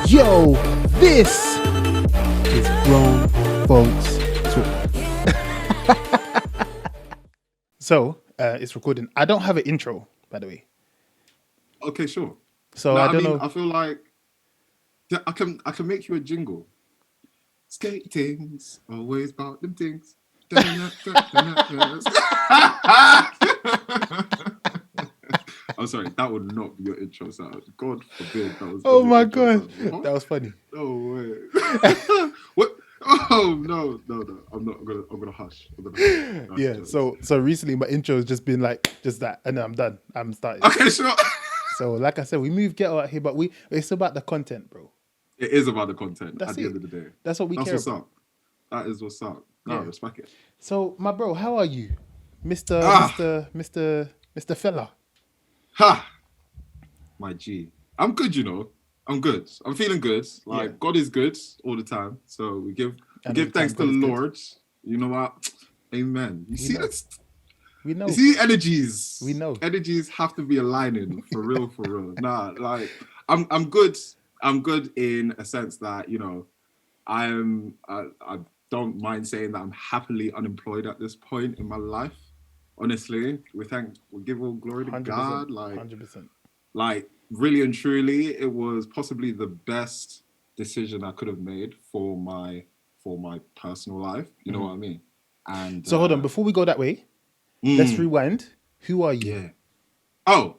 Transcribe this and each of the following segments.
Yo, this is Grown Folks Talk. So, it's recording. I don't have an intro, by the way. Okay, sure. So No, I don't mean, know. I feel like I can make you a jingle. Skate things, always about them things. I'm sorry, that would not be your intro sound. God forbid that was. Oh my intro god, sound. What? that was funny. No way. What? Oh no. I'm not. I'm gonna hush. Yeah. So recently my intro has just been like just that, and then I'm done. I'm starting. Okay, sure. So like I said, we move ghetto out here, but it's about the content, bro. It is about the content That's at the it. end of the day. That's what we That's care what's about. up. That is what's up. No, Yeah. respect it. So my bro, how are you, Mister Fela? Ha! My G. I'm good, you know. I'm good. I'm feeling good. Like, God is good all the time. So we give thanks to the Lord. You know what? Amen. You see this? We know. You see energies. We know. Energies have to be aligning for real, for real. Nah, like I'm good. I'm good in a sense that, you know, I don't mind saying that I'm happily unemployed at this point in my life. Honestly, we give all glory to 100%, God. Like 100%. Like really and truly, it was possibly the best decision I could have made for my personal life. You know what I mean? And So hold on, before we go that way, let's rewind. Who are you? Yeah. Oh,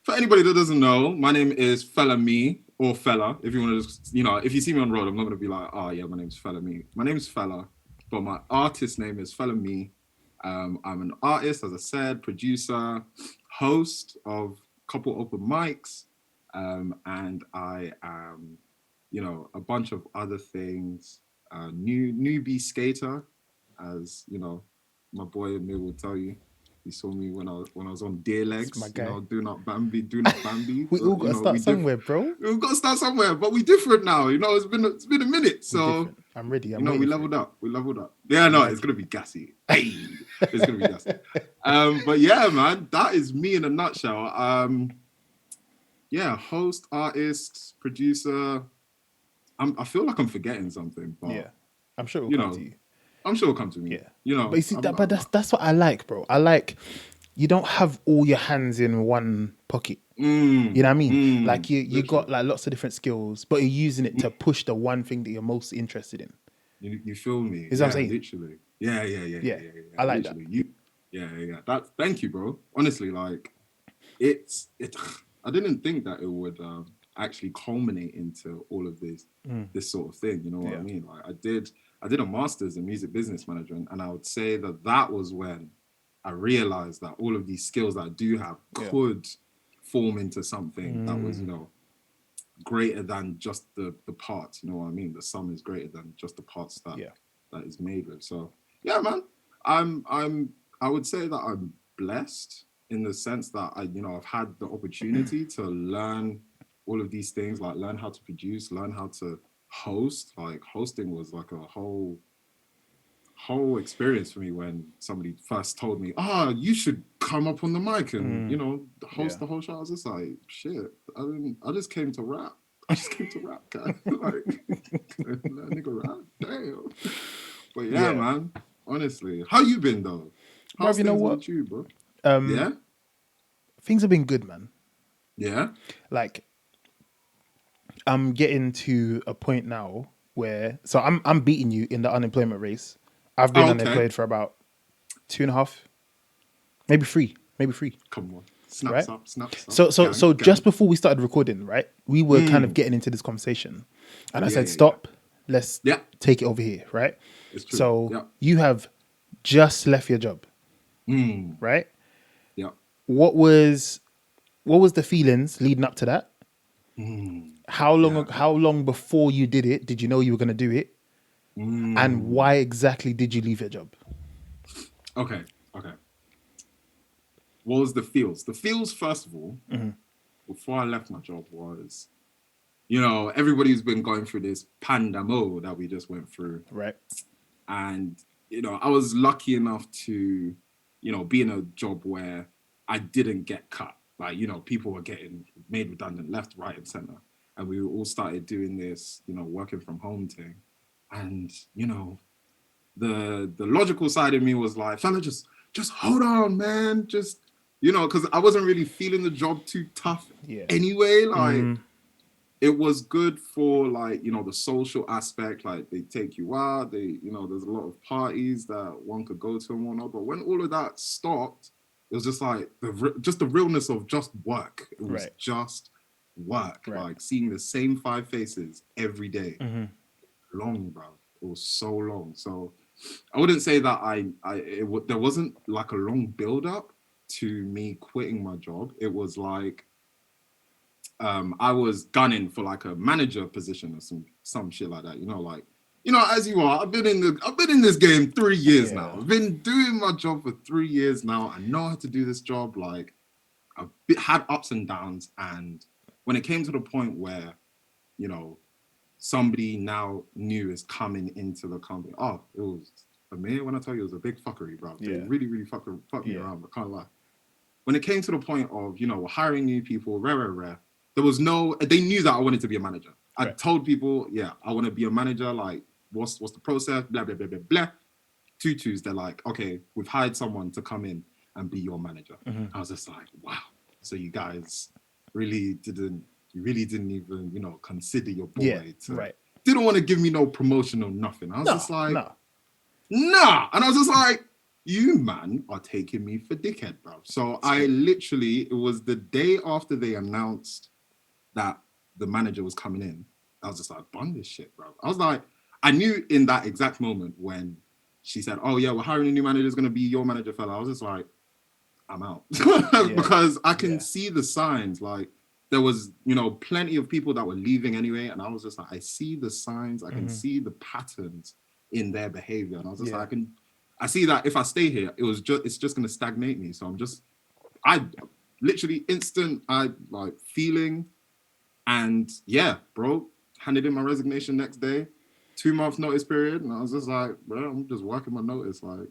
for anybody that doesn't know, my name is Fela Me or Fela. If you want to just, you know, if you see me on road, I'm not going to be like, oh yeah, my name's Fela Me. My name's Fela, but my artist name is Fela Me. I'm an artist, as I said, producer, host of a couple open mics, and I am, you know, a bunch of other things. Newbie skater, as you know, my boy Emil will tell you. He saw me when I was on deer legs, you know, do not Bambi. We all got to start somewhere, bro. We've got to start somewhere, but we different now. You know, it's been a minute, so I'm ready. you know, we leveled up. Yeah, no, it's gonna be gassy. Hey, it's gonna be gassy. But yeah, man, that is me in a nutshell. Yeah, host, artist, producer. I feel like I'm forgetting something, but yeah, I'm sure it'll come to you. I'm sure it'll come to me. Yeah, you know. But you see, that's what I like, bro. I like you don't have all your hands in one pocket. You know what I mean? Like you got like lots of different skills, but you're using it to push the one thing that you're most interested in. You feel me? Is what I'm saying? Literally. Yeah. I like literally. Yeah. That. Thank you, bro. Honestly, like it's. I didn't think that it would actually culminate into all of this sort of thing. You know what I mean? Like I did a master's in music business management, and I would say that was when I realized that all of these skills that I do have could form into something that was, you know, greater than just the parts. You know what I mean? The sum is greater than just the parts that is made with. So yeah, man, I would say that I'm blessed in the sense that I've had the opportunity to learn all of these things, like learn how to produce, learn how to host. Like hosting was like a whole experience for me when somebody first told me, you should come up on the mic and, you know, host the whole show. I was just like, shit, I just came to rap. Guy. Like, that nigga rap, damn. But yeah, man, honestly, how you been though? How's Bruv, you know things what? with you, bro? Yeah? Things have been good, man. Yeah? Like, I'm getting to a point now where, so I'm beating you in the unemployment race. I've been unemployed for about 2.5, maybe three. Come on. Snaps up. So just before we started recording, right, we were kind of getting into this conversation, and I said, "Stop, let's take it over here," right? It's true. So you have just left your job, right? Yeah. What was the feelings leading up to that? How long before you did it did you know you were going to do it? And why exactly did you leave your job? Okay. What was the feels? The feels, first of all, before I left my job was, you know, everybody's been going through this pandemic that we just went through. Right. And, you know, I was lucky enough to, you know, be in a job where I didn't get cut. like, you know, people were getting made redundant left, right, and center. And we all started doing this, you know, working from home thing. And, you know, the logical side of me was like, Fela, just hold on, man. Just, you know, because I wasn't really feeling the job too tough anyway. Like, it was good for, like, you know, the social aspect. Like, they take you out. They, you know, there's a lot of parties that one could go to and whatnot. But when all of that stopped, it was just like just the realness of just work. It was just work. Like seeing the same 5 faces every day. Long, bro. It was so long. So I wouldn't say that there wasn't like a long build up to me quitting my job. It was like I was gunning for like a manager position or some shit like that. You know, like, you know, as you are, I've been in this game 3 years now. I've been doing my job for 3 years now. I know how to do this job. Like, I've had ups and downs, and when it came to the point where, you know, somebody now new is coming into the company. Oh, it was Amir. When I tell you, it was a big fuckery, bro. They really, really fucked me around. I can't lie. When it came to the point of, you know, we're hiring new people, rare. There was no. They knew that I wanted to be a manager. I told people, yeah, I want to be a manager. Like, what's the process? Blah blah blah blah blah. Tutus. They're like, okay, we've hired someone to come in and be your manager. I was just like, wow. So you guys really didn't even, you know, consider your boy. Didn't want to give me no promotion or nothing. I was just like, nah. And I was just like, you man are taking me for dickhead, bro. So it was the day after they announced that the manager was coming in. I was just like, bun this shit, bro. I was like, I knew in that exact moment when she said, oh yeah, we're hiring a new manager, is going to be your manager, Fela. I was just like, I'm out. Because I can see the signs. Like, there was, you know, plenty of people that were leaving anyway. And I was just like, I see the signs. I can see the patterns in their behavior. And I was just like, I see that if I stay here, it's just going to stagnate me. So I literally feeling. And yeah, bro, handed in my resignation next day, 2-month notice period. And I was just like, bro, I'm just working my notice. Like,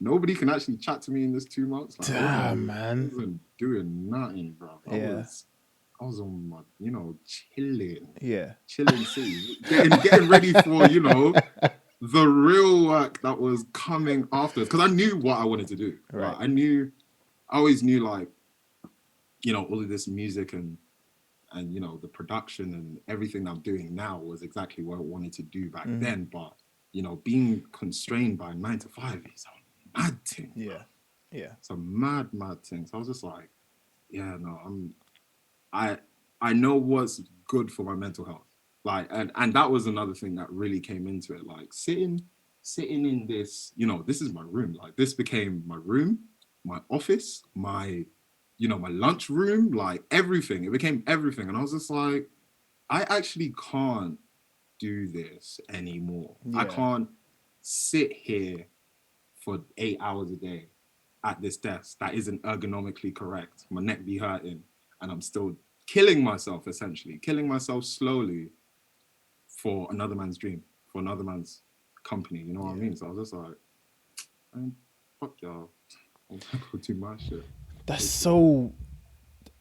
nobody can actually chat to me in this 2 months. Like, Damn, man. I wasn't doing nothing, bro. I was on my, you know, chilling. Chilling city. Getting ready for, you know, the real work that was coming after. Because I knew what I wanted to do. Right. Like, I always knew, like, you know, all of this music and you know, the production and everything I'm doing now was exactly what I wanted to do back then. But, you know, being constrained by 9 to 5 is a mad thing. Bro. It's a mad thing. So I was just like, yeah, no, I know what's good for my mental health. Like, and that was another thing that really came into it. Like, sitting in this, you know, this is my room. Like, this became my room, my office, my, you know, my lunch room, like everything. It became everything. And I was just like, I actually can't do this anymore. I can't sit here for 8 hours a day at this desk that isn't ergonomically correct. My neck be hurting and I'm still killing myself, essentially, killing myself slowly for another man's dream, for another man's company. You know what I mean? So I was just like, man, fuck y'all. I'll go do my shit. That's so.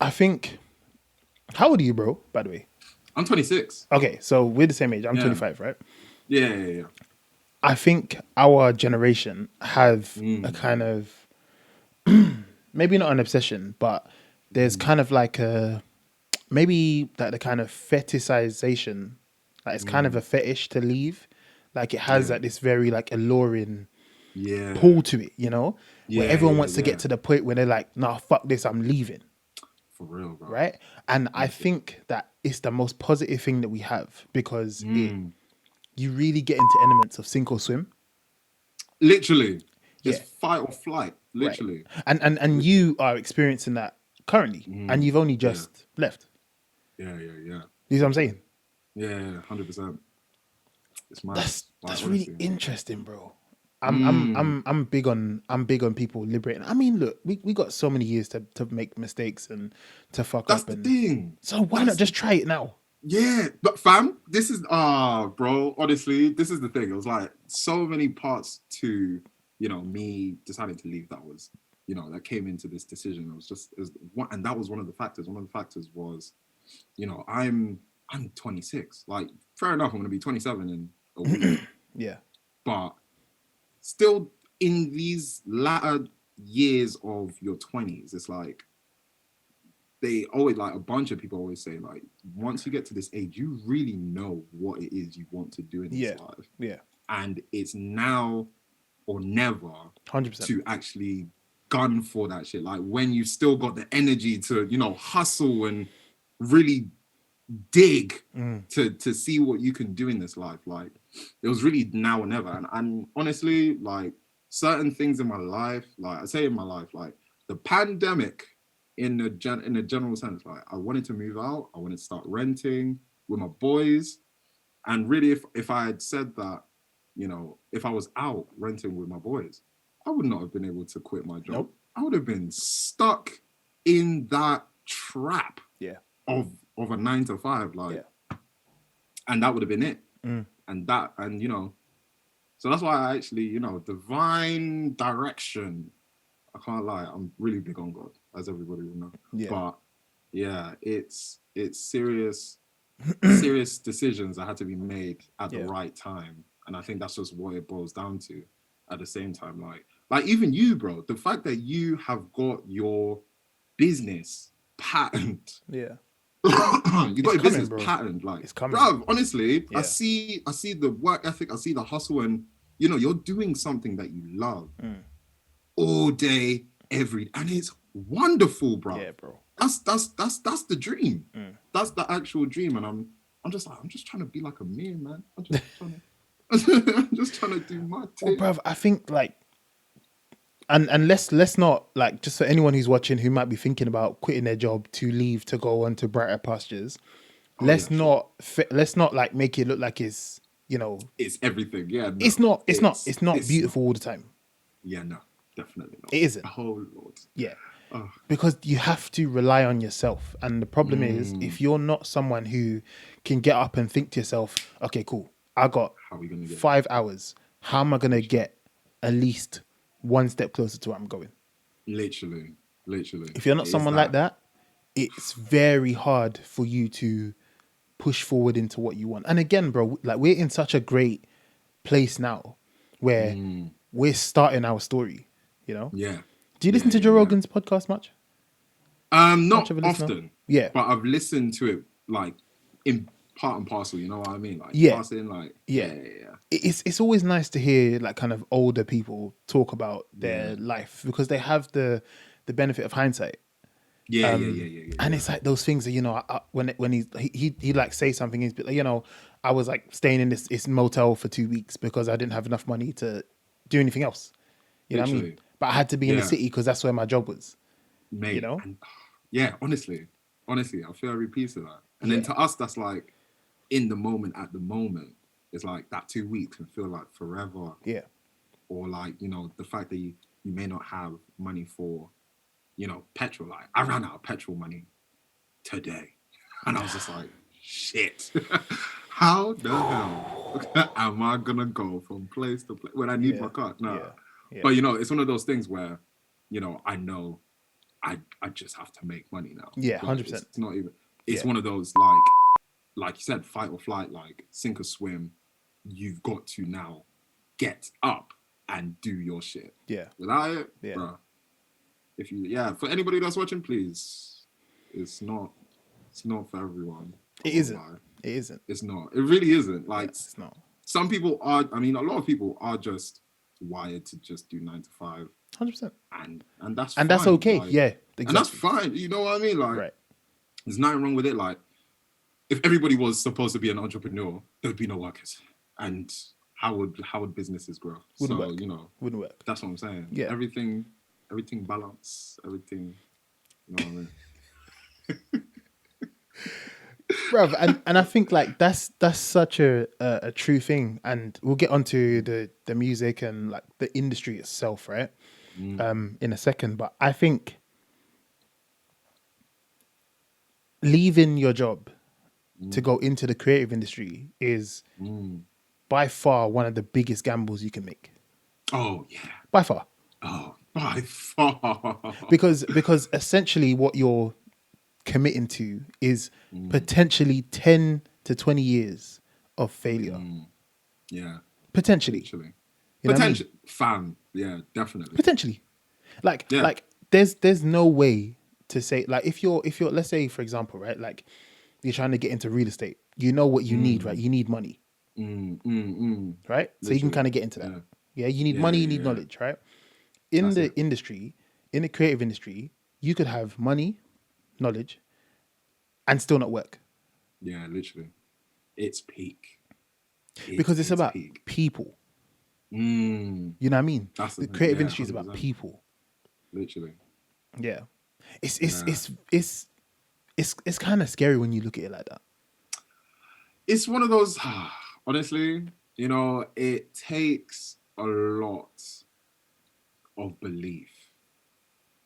I think. How old are you, bro? By the way, I'm 26. Okay, so we're the same age. I'm 25, right? Yeah. I think our generation have a kind of maybe not an obsession, but there's kind of like a maybe like the kind of fetishization. Like, it's kind of a fetish to leave. Like, it has like this very like alluring pull to it, you know, where everyone wants to get to the point where they're like, nah, fuck this, I'm leaving. For real, bro. Right? And I think that it's the most positive thing that we have, because you really get into elements of sink or swim. Literally. It's fight or flight. Literally. Right. And you are experiencing that currently, and you've only just left. Yeah. You know what I'm saying? Yeah, 100%. It's mad. That's really interesting, bro. I'm big on people liberating. I mean, look, we got so many years to make mistakes and to fuck up. That's the thing. So why not just try it now? Yeah, but fam, this is bro. Honestly, this is the thing. It was like so many parts to, you know, me deciding to leave that was that came into this decision. And that was one of the factors. One of the factors was, I'm 26. Like, fair enough, I'm going to be 27 in a week. Yeah. But still, in these latter years of your 20s, it's like, they always, like, a bunch of people always say, like, once you get to this age, you really know what it is you want to do in this life. Yeah. And it's now or never 100%. to actually gun for that shit. Like, when you've still got the energy to, hustle and really dig to see what you can do in this life. Like, it was really now or never. And honestly, like, certain things in my life, like I say in my life, like the pandemic in a general sense, like I wanted to move out, I wanted to start renting with my boys. And really, if I had said that, if I was out renting with my boys, I would not have been able to quit my job. Nope. I would have been stuck in that trap of a 9 to 5, like, and that would have been it. So that's why I actually, divine direction. I can't lie, I'm really big on God, as everybody will know. Yeah. But yeah, it's serious decisions that had to be made at the right time. And I think that's just what it boils down to. At the same time, like even you, bro, the fact that you have got your business patterned. Yeah. You got your business patterned, like, it's coming. Bro, honestly, I see the work ethic, I see the hustle, and you're doing something that you love all day, every day, and it's wonderful, bro. Yeah, bro. That's the dream. That's the actual dream, and I'm just trying to be like a man. I'm just trying to do my thing. Well, bruv, I think like, and let's not, like, just for anyone who's watching who might be thinking about quitting their job to leave to go on to brighter pastures, let's not like make it look like it's it's everything. Yeah, no, it's not beautiful all the time. Yeah, no, definitely not. It isn't. Oh Lord. Yeah. Because you have to rely on yourself, and the problem is if you're not someone who can get up and think to yourself, okay, cool, I got 5 hours. How am I gonna get at least one step closer to where I'm going? Literally. If you're not someone like that, it's very hard for you to push forward into what you want. And again, bro, like, we're in such a great place now where we're starting our story, Yeah. Do you listen to Joe Rogan's podcast much? Not often. Yeah. But I've listened to it, like, in part and parcel, you know what I mean? Like, passing, like, yeah. It's always nice to hear, like, kind of older people talk about their life, because they have the benefit of hindsight. Yeah. And it's like those things that, when he like say something, he's like, I was like staying in this motel for 2 weeks because I didn't have enough money to do anything else. You know what I mean? But I had to be in the city because that's where my job was. Mate, and, honestly, I feel every piece of that. And then to us, that's like in the moment, at the moment, it's like that 2 weeks can feel like forever. Yeah. Or like, the fact that you may not have money for, petrol. Like, I ran out of petrol money today. And I was just like, shit. How the hell am I going to go from place to place when I need my car? No. Yeah. But, it's one of those things where, I know I just have to make money now. Yeah, 100%. It's not even, it's one of those, like you said, fight or flight, like sink or swim. You've got to now get up and do your shit. Yeah. Without it, bro. If you, for anybody that's watching, please, it's not for everyone. It isn't. It's not. It really isn't. Like, it's not. Some people are, a lot of people are just wired to just do 9 to 5. 100%. And that's fine. And that's okay. Like, yeah. Exactly. And that's fine. You know what I mean? Like, there's nothing wrong with it. Like, if everybody was supposed to be an entrepreneur, there'd be no workers. And how would businesses grow? Wouldn't work. Wouldn't work. That's what I'm saying. Yeah. Everything balance, everything, you know what I mean? Bruv, and I think like that's such a true thing, and we'll get onto the music and like the industry itself, right? In a second, but I think leaving your job to go into the creative industry is by far one of the biggest gambles you can make. Oh yeah, by far. Oh By far. Because essentially what you're committing to is potentially 10 to 20 years of failure. Yeah. Potentially. Literally. You know what I mean? Potential fam. Yeah, definitely. Potentially. Yeah. Like there's no way to say, like, if you're let's say, for example, right, like you're trying to get into real estate, you know what you need, right? You need money, right? So you can Literally. kind of get into that. Yeah. Yeah, you need Yeah, money, you yeah, need yeah. knowledge, right? In That's the it. industry, in the creative industry, you could have money, knowledge, and still not work, Yeah, literally. It's peak. because it's It's about peak. people. Mm. You know what I mean? That's the The thing. creative Yeah, industry is about 100%. people. Literally. Yeah, it's it's Yeah. it's it's it's kind of scary when you look at it like that. It's one of those, honestly, it takes a lot of belief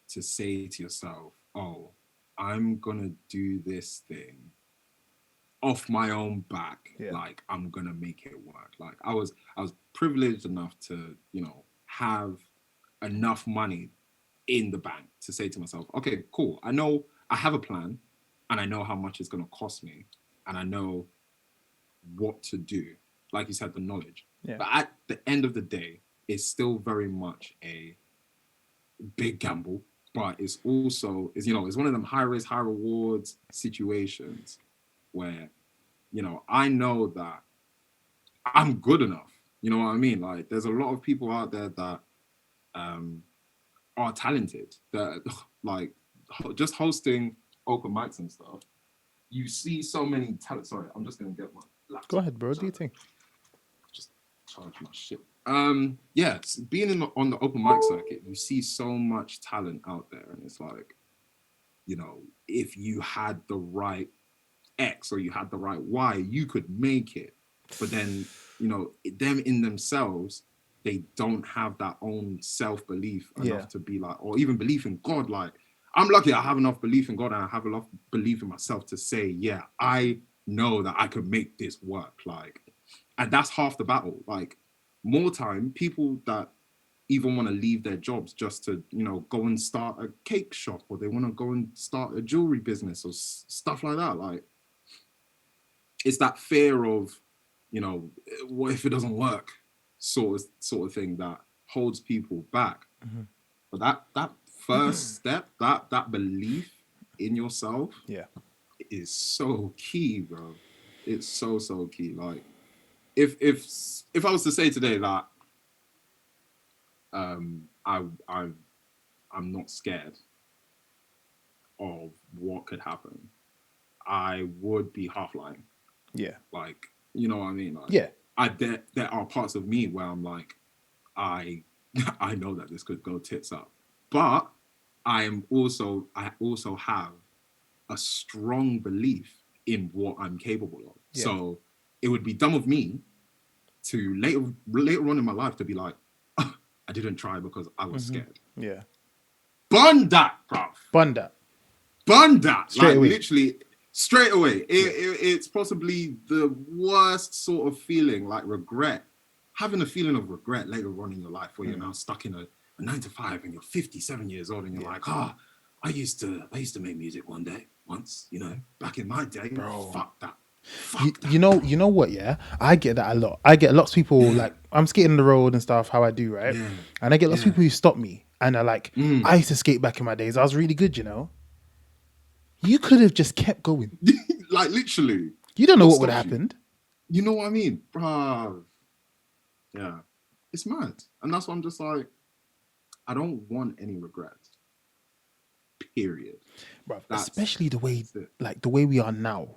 to say to yourself, oh, I'm going to do this thing off my own back. Yeah. Like, I'm going to make it work. Like, I was privileged enough to, have enough money in the bank to say to myself, okay, cool. I know I have a plan and I know how much it's going to cost me and I know what to do. Like you said, the knowledge. Yeah. But at the end of the day, it's still very much a big gamble, but it's also, it's one of them high risk, high rewards situations where, I know that I'm good enough. You know what I mean? Like, there's a lot of people out there that are talented, that like just hosting open mics and stuff. You see so many talent. Sorry, I'm just gonna get my laptop. Go ahead, bro. Do Sorry. you think? Just charge my shit. Yeah, being on the open mic circuit, you see so much talent out there, and it's like, if you had the right X or you had the right Y, you could make it. But then, them in themselves, they don't have that own self-belief enough to be like, or even belief in God. Like, I'm lucky I have enough belief in God and I have enough belief in myself to say, yeah, I know that I could make this work. Like, and that's half the battle. Like, more time, people that even want to leave their jobs just to, go and start a cake shop, or they want to go and start a jewelry business or stuff like that. Like, it's that fear of, what if it doesn't work, sort of thing that holds people back. But that first step, that belief in yourself, Yeah. is so key, bro. It's so key. Like, if I was to say today that I'm not scared of what could happen, I would be half lying. Yeah. Like, you know what I mean? Like, Yeah. There are parts of me where I'm like, I know that this could go tits up, but I also have a strong belief in what I'm capable of. Yeah. So it would be dumb of me to later on in my life to be like, oh, I didn't try because I was scared. Yeah. Bun that, bruv. Bun that. Bun that. Straight away. Literally straight away. It's possibly the worst sort of feeling, like regret. Having a feeling of regret later on in your life where you're now stuck in a 9 to 5 and you're 57 years old and you're like, I used to make music once, back in my day. Bro. Fuck that. You know what? Yeah, I get that a lot. I get lots of people like, I'm skating on the road and stuff, how I do, right? Yeah. And I get lots of people who stop me and are like, I used to skate back in my days. I was really good, You could have just kept going. Like, literally. You don't know what would have happened. You know what I mean? Bruv. Yeah. It's mad. And that's why I'm just like, I don't want any regrets. Period. Bruv, especially the way we are now.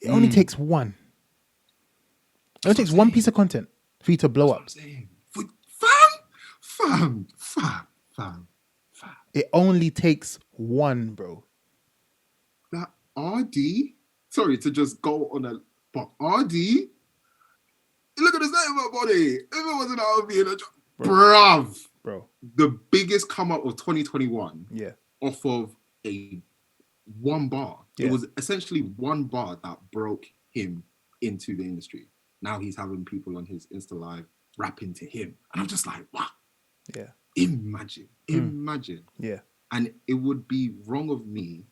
It only takes one. It only takes one piece of content for you to blow up. Fam. It only takes one, bro. That RD, sorry to just go on a, but RD, look at the state of my body. If it wasn't out of me in a job, bruv. Bro. The biggest come up of 2021. Yeah. Off of a one bar. Yeah. It was essentially one bar that broke him into the industry. Now he's having people on his Insta Live rapping to him. And I'm just like, what? Yeah. Imagine. Yeah. And it would be wrong of me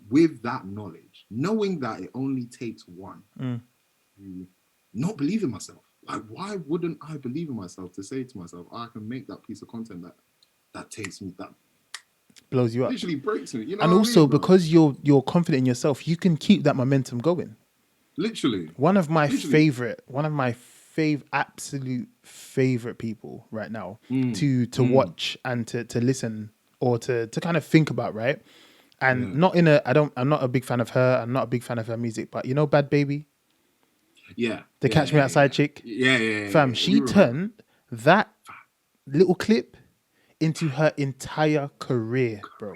with that knowledge, knowing that it only takes one, to not believe in myself. Like, why wouldn't I believe in myself to say to myself, I can make that piece of content that takes me, that blows you up, literally breaks me. You know and what I also mean, bro? because you're confident in yourself, you can keep that momentum going. Literally. One of my absolute favorite people right now to watch and to listen or to kind of think about, right? And not in a, I'm not a big fan of her. I'm not a big fan of her music, but you know, Bad Baby, the Catch Me Outside chick, fam, she turned that little clip into her entire career, bro.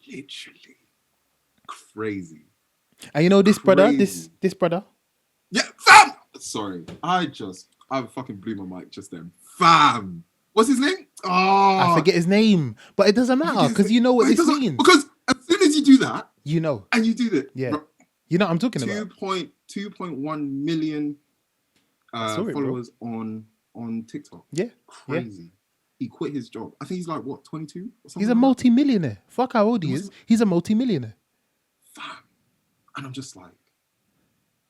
Literally crazy. And you know this brother, this brother. Yeah, fam. Sorry, I fucking blew my mic just then. Fam, what's his name? Oh, I forget his name, but it doesn't matter because you know what this means. Because as soon as you do that, you know, and you do that, yeah, you know what I'm talking about. 2.1 million followers on TikTok. Yeah, crazy. Yeah. He quit his job. I think he's like what, 22? He's a multi-millionaire. Fuck how old he is. He's a multi-millionaire. Fam. And I'm just like,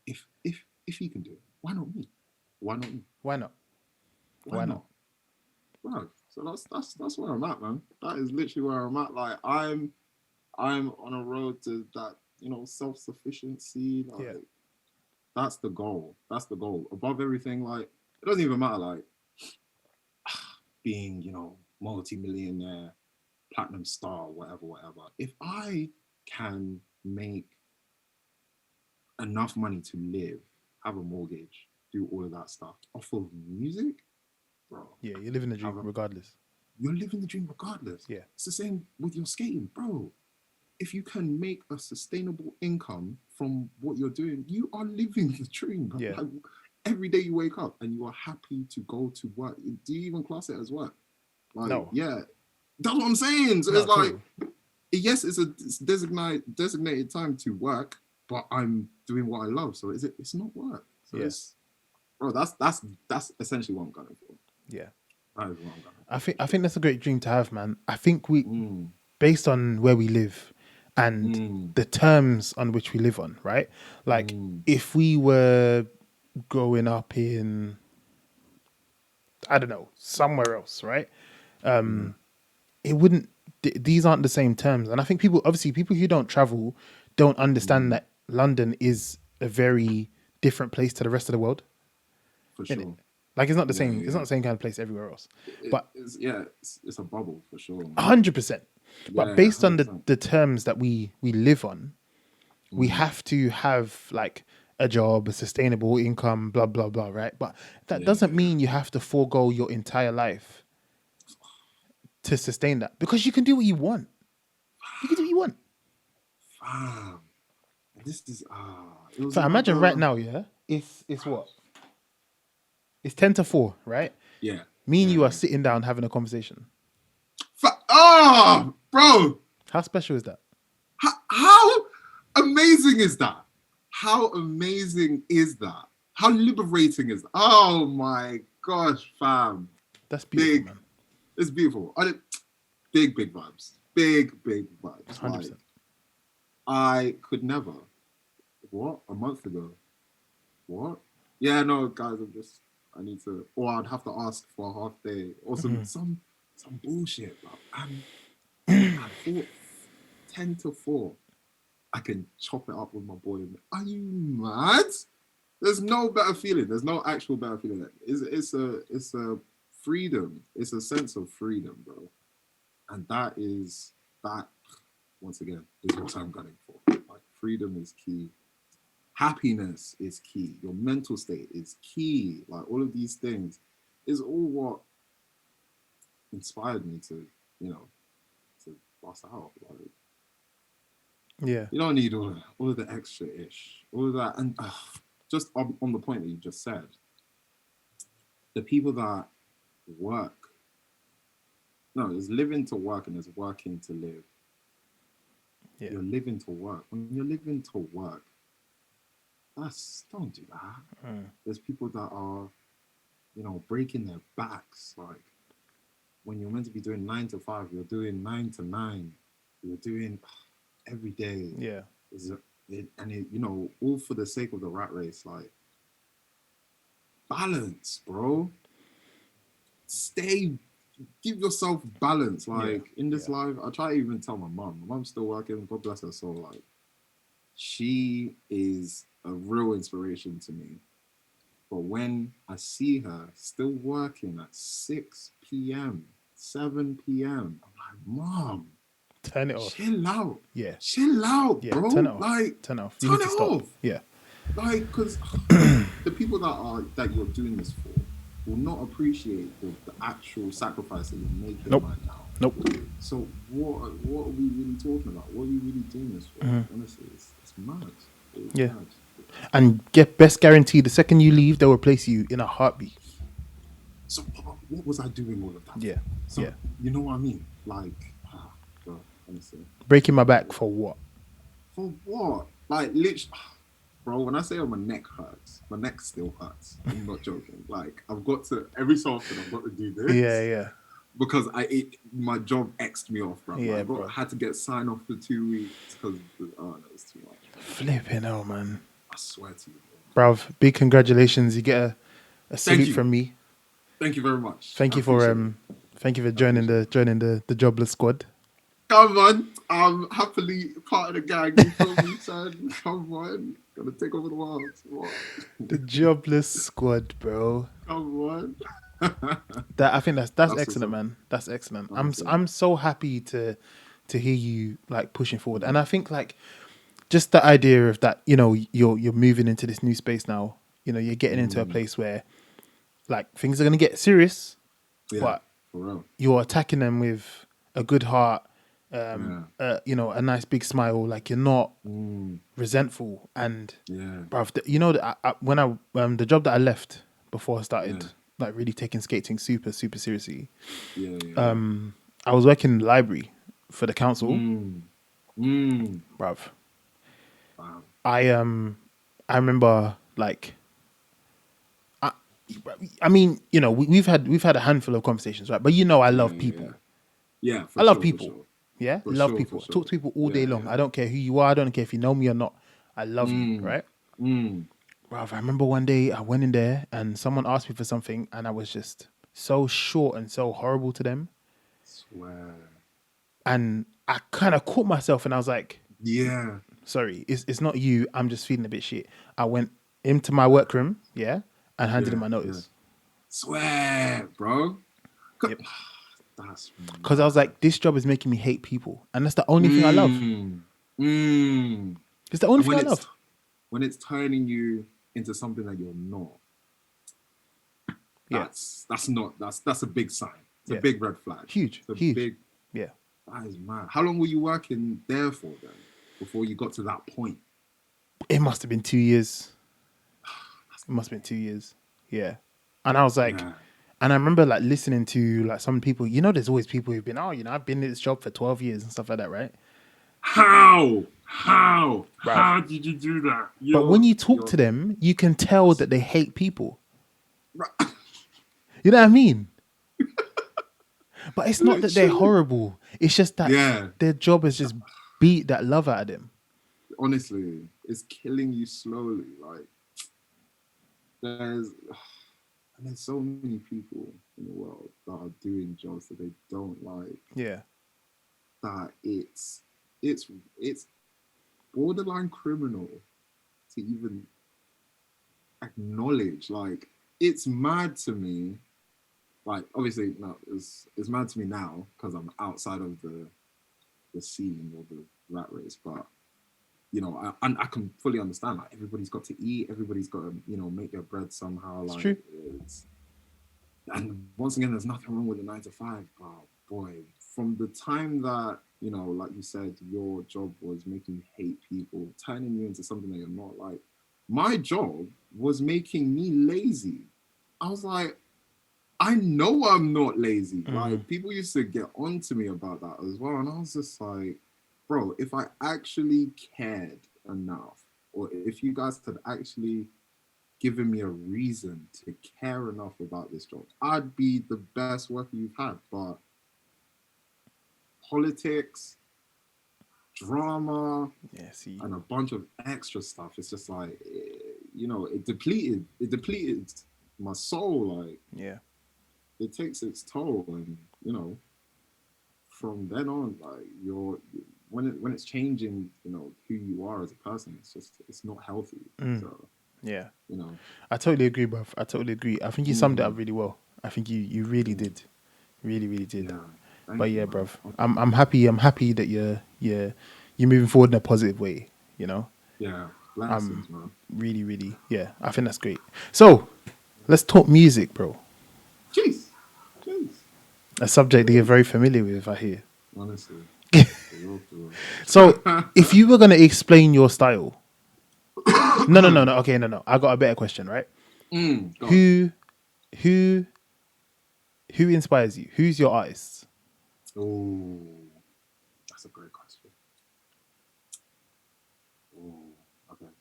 if he can do it, why not me? Why not me? Why not? Why not? Right. So that's where I'm at, man. That is literally where I'm at. Like, I'm on a road to that, self-sufficiency. Like, that's the goal. That's the goal. Above everything, like, it doesn't even matter, like, being, multi-millionaire, platinum star, whatever. If I can make enough money to live, have a mortgage, do all of that stuff off of music, bro. Yeah, you're living the dream regardless. You're living the dream regardless. Yeah. It's the same with your skating, bro. If you can make a sustainable income from what you're doing, you are living the dream, bro. Yeah. Like, every day you wake up and you are happy to go to work. Do you even class it as work? Like, no. Yeah. That's what I'm saying. So it's like, yes, it's a designated time to work, but I'm doing what I love. So it's not work. So yes. Bro, that's essentially what I'm going for. Yeah. That is what I'm going for. I think that's a great dream to have, man. I think based on where we live and the terms on which we live on, right? Like if we were growing up in, I don't know, somewhere else, right? It wouldn't, these aren't the same terms. And I think people who don't travel don't understand that London is a very different place to the rest of the world. For sure. Like, it's not the same. It's not the same kind of place everywhere else. It's a bubble for sure. 100%. But based 100%. On the terms that we live on, we have to have like a job, a sustainable income, blah blah blah, right? But that doesn't mean you have to forego your entire life to sustain that, because you can do what you want. You can do what you want. This is so imagine right now, it's what? It's 10-4, right? Yeah. Me and you are sitting down having a conversation. Bro. How special is that? How amazing is that? How amazing is that? How liberating is that? Oh my gosh, fam. That's beautiful, man. It's beautiful. Big vibes. Big vibes. 100%. Like, I could never. What? A month ago? What? Yeah, no, guys, I need to, or I'd have to ask for a half day or some bullshit. And I thought 10-4, I can chop it up with my boy. Are you mad? There's no better feeling. There's no actual better feeling. It's a freedom. It's a sense of freedom, bro. And that, once again, is what I'm gunning for. Like, freedom is key. Happiness is key. Your mental state is key. Like, all of these things is all what inspired me to bust out. Like, you don't need all of the extra ish, all of that. And just on the point that you just said, the people that work, there's living to work and there's working to live. Yeah. You're living to work. When you're living to work, don't do that. There's people that are, breaking their backs, like, when you're meant to be doing 9 to 5, you're doing 9 to 9. You're doing every day. Yeah. All for the sake of the rat race. Like, balance, bro. Stay, give yourself balance. Like, in this life, I try to even tell my mom. My mom's still working. God bless her soul. Like, she is a real inspiration to me. But when I see her still working at 6 p.m., 7 p.m., I'm like, Mom, Turn it off. chill out. Yeah. Chill out, Yeah. bro. Turn it off. Like, Turn it off. You turn need it to stop. off. Yeah. Like, because the people that you're doing this for will not appreciate the actual sacrifice that you're making Nope. right now. Nope. So what are we really talking about? What are you really doing this for? Honestly, it's mad. It's Yeah. mad. And get best guarantee, the second you leave, they'll replace you in a heartbeat. So what was I doing all of that Yeah. for? So Yeah. you know what I mean? Like, bro, honestly, Breaking my back for what? for what? Like, literally, bro. When I say my neck hurts, my neck still hurts. I'm not joking. Like, I've got to every so often I've got to do Yeah. this Yeah. because my job X'd me off, bro. Yeah, I had to get sign off for 2 weeks because that was too much. Flipping hell, man. I swear to you, bro. Bruv, big congratulations. You get a salute from me. Thank you very much. Thank I you for appreciate it. thank you for joining the jobless squad. Come on, I'm happily part of the gang. You feel me, son? Come on, gonna take over the world. What? The jobless squad, bro. Come on. That I think that's That's excellent, man. That's excellent. honestly. I'm so happy to hear you like pushing forward. And I think like just the idea of that, you're moving into this new space now. You're getting into a place where like things are gonna get serious, Yeah, but for real. you're attacking them with a good heart, Yeah. a nice big smile. Like you're not Mm, resentful. And yeah. bruv, when the job that I left before I started Yeah. like really taking skating super super seriously, Yeah. Yeah. I was working in the library for the council, Mm, mm. bruv. Wow. I remember like I mean, we've had a handful of conversations, right? But I Yeah. love Yeah. Yeah. people. Yeah. I For love sure. For people. sure. Yeah, For love sure. For people. Talk sure. to people all Yeah. day long. Yeah. I don't care who you are. I don't care if you know me or not. I love you, Mm, right? mm. Bruv, I remember one day I went in there and someone asked me for something, and I was just so short and so horrible to them, Swear. and I kind of caught myself, and I was like, Yeah. "Sorry, it's not you. I'm just feeling a bit shit." I went into my workroom, yeah, and handed in Yeah. my Yeah. notice. Swear, bro. Yep. That's Because I was mad. like, this job is making me hate people, and that's the only thing I love. Mm, mm. It's the only And thing I love. when it's turning you into something that you're not, Yeah, that's not that's a big sign. It's a yeah, big red flag. huge, It's a huge. big. Yeah, That is mad. How long were you working there for then, before you got to that point? it must have been 2 years. It must have been 2 years. Yeah, and I was like, Yeah. and I remember like listening to like some people. There's always people who've been, I've been in this job for 12 years and stuff like that, right? How? Bruv. How did you do that? But when you talk to them, you can tell that they hate people. You know what I mean? But it's not that they're Literally. horrible. It's just that Yeah. their job is just beat that love out of them. Honestly, it's killing you slowly. Like, there's and there's so many people in the world that are doing jobs that they don't like. Yeah. That it's it's borderline criminal to even acknowledge. Like, it's mad to me. Like, obviously, no, it's mad to me now because I'm outside of the scene or the rat race. But I can fully understand. Like, everybody's got to eat. Everybody's got to make their bread somehow. It's Like, true. and once again, there's nothing wrong with the 9 to 5. But boy, from the time that like you said, your job was making you hate people, turning you into something that you're not. Like, my job was making me lazy. I was like, I know I'm not lazy. Like, people used to get on to me about that as well. And I was just like, bro, if I actually cared enough, or if you guys had actually given me a reason to care enough about this job, I'd be the best worker you've had. But politics, drama, and a bunch of extra stuff. It's just like, it depleted my soul. Like, it takes its toll, and from then on, like when it's changing, who you are as a person, it's not healthy. So I totally agree, bruv. I totally agree. I think you summed it up really well. I think you really did, really really did. Yeah. But yeah, bruv, I'm happy. I'm happy that you're moving forward in a positive way. Yeah. Blessings, man. Really, really, yeah. I think that's great. So let's talk music, bro. Jeez. A subject that you're very familiar with, I hear. Honestly. So, if you were gonna explain your style, no. Okay, no. I got a better question, right? Who inspires you? Who's your artist? Oh, that's a great question. Oh, okay.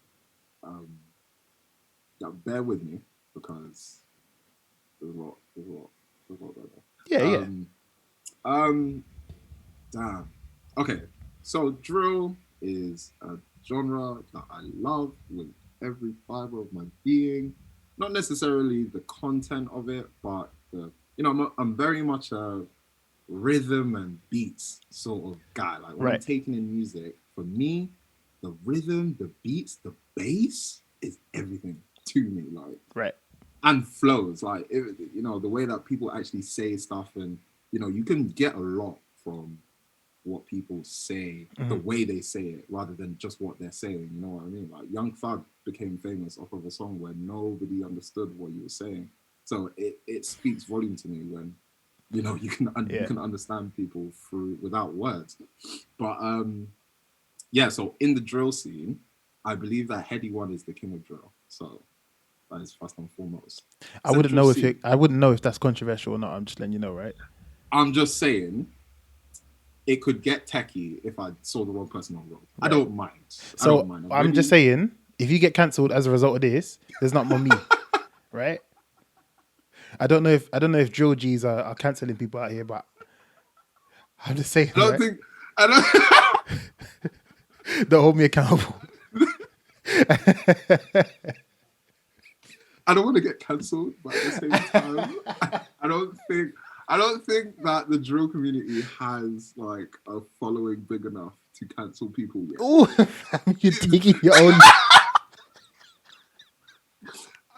Now bear with me because there's a lot going on. Yeah. Damn. Okay. So drill is a genre that I love with every fiber of my being. Not necessarily the content of it, but I'm very much a rhythm and beats sort of guy. Like when I'm taking in music, for me, the rhythm, the beats, the bass is everything to me. Like, and flows, like the way that people actually say stuff, and you can get a lot from what people say, the way they say it, rather than just what they're saying. You know what I mean? Like Young Thug became famous off of a song where nobody understood what you were saying. So it speaks volume to me when you can understand people without words. But so in the drill scene, I believe that Heady One is the king of drill. So that is first and foremost. I wouldn't know if that's controversial or not. I'm just letting you know, right? I'm just saying it could get techie if I saw the wrong person on road. I don't mind. So I'm just saying, if you get cancelled as a result of this, there's not more me, right? I don't know if drill G's are cancelling people out here, but I'm just saying. I don't hold me accountable. I don't want to get cancelled, but at the same time, I don't think that the drill community has like a following big enough to cancel people yet. Oh, you're taking your own.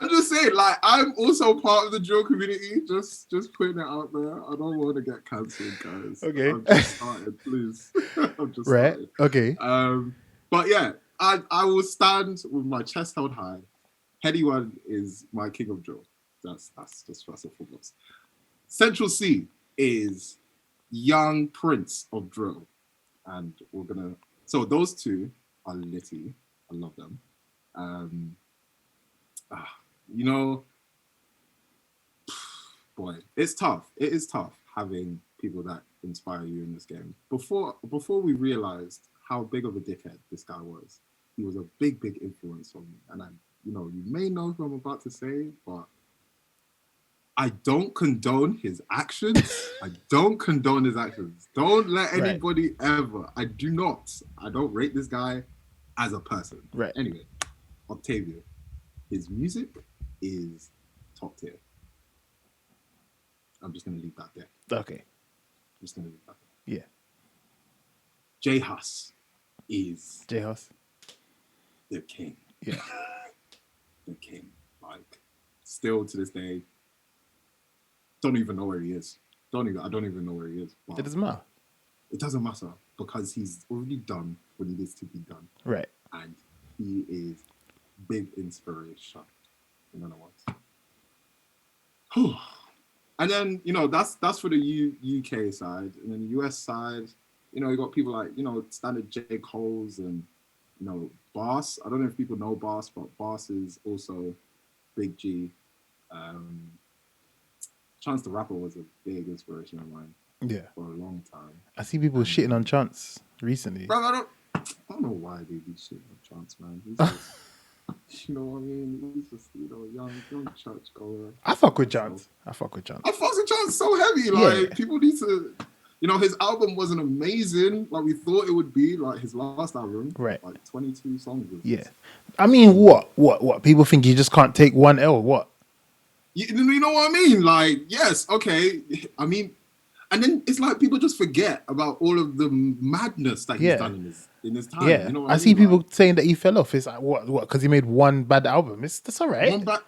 I'm just saying, like, I'm also part of the drill community. Just putting it out there. I don't want to get cancelled, guys. Okay. I've just started, please. I've just started. Okay. But yeah, I will stand with my chest held high. Heady One is my king of drill. That's just first and foremost. Central C is young prince of drill. And so those two are litty. I love them. Boy, it's tough. It is tough having people that inspire you in this game. Before we realized how big of a dickhead this guy was, he was a big influence on me. And you may know who I'm about to say, but I don't condone his actions. Don't let anybody ever. I don't rate this guy as a person. Right. Anyway, Octavio, his music is top tier. I'm just going to leave that there. Okay. I'm just going to leave that there. Yeah. J Hus is the king. Yeah. The king. Like, still to this day, don't even know where he is. I don't even know where he is. It doesn't matter. It doesn't matter because he's already done what needs to be done. Right. And he is big inspiration. In other words. And then, that's for the UK side. And then the US side, you got people like, standard J. Cole's and, Boss. I don't know if people know Boss, but Boss is also Big G. Chance the Rapper was a big inspiration of mine. Yeah. For a long time. I see people shitting on Chance recently. Bro, I don't know why they be shitting on Chance, man. You know what I mean? He's just, young church goer. I fuck with So Chance. I fuck with Chance. I fuck with Chance so heavy. Yeah. Like people need to, his album wasn't amazing like we thought it would be. Like his last album, Right. like 22 songs. Was Yeah. just, I mean, what? People think you just can't take one L. What? you know what I mean? Like, yes, okay. I mean, and then it's like people just forget about all of the madness that he's done in his time. Yeah. You know what I I see mean? people Like, saying that he fell off. It's like, what? Because he made one bad album. That's all right. one back.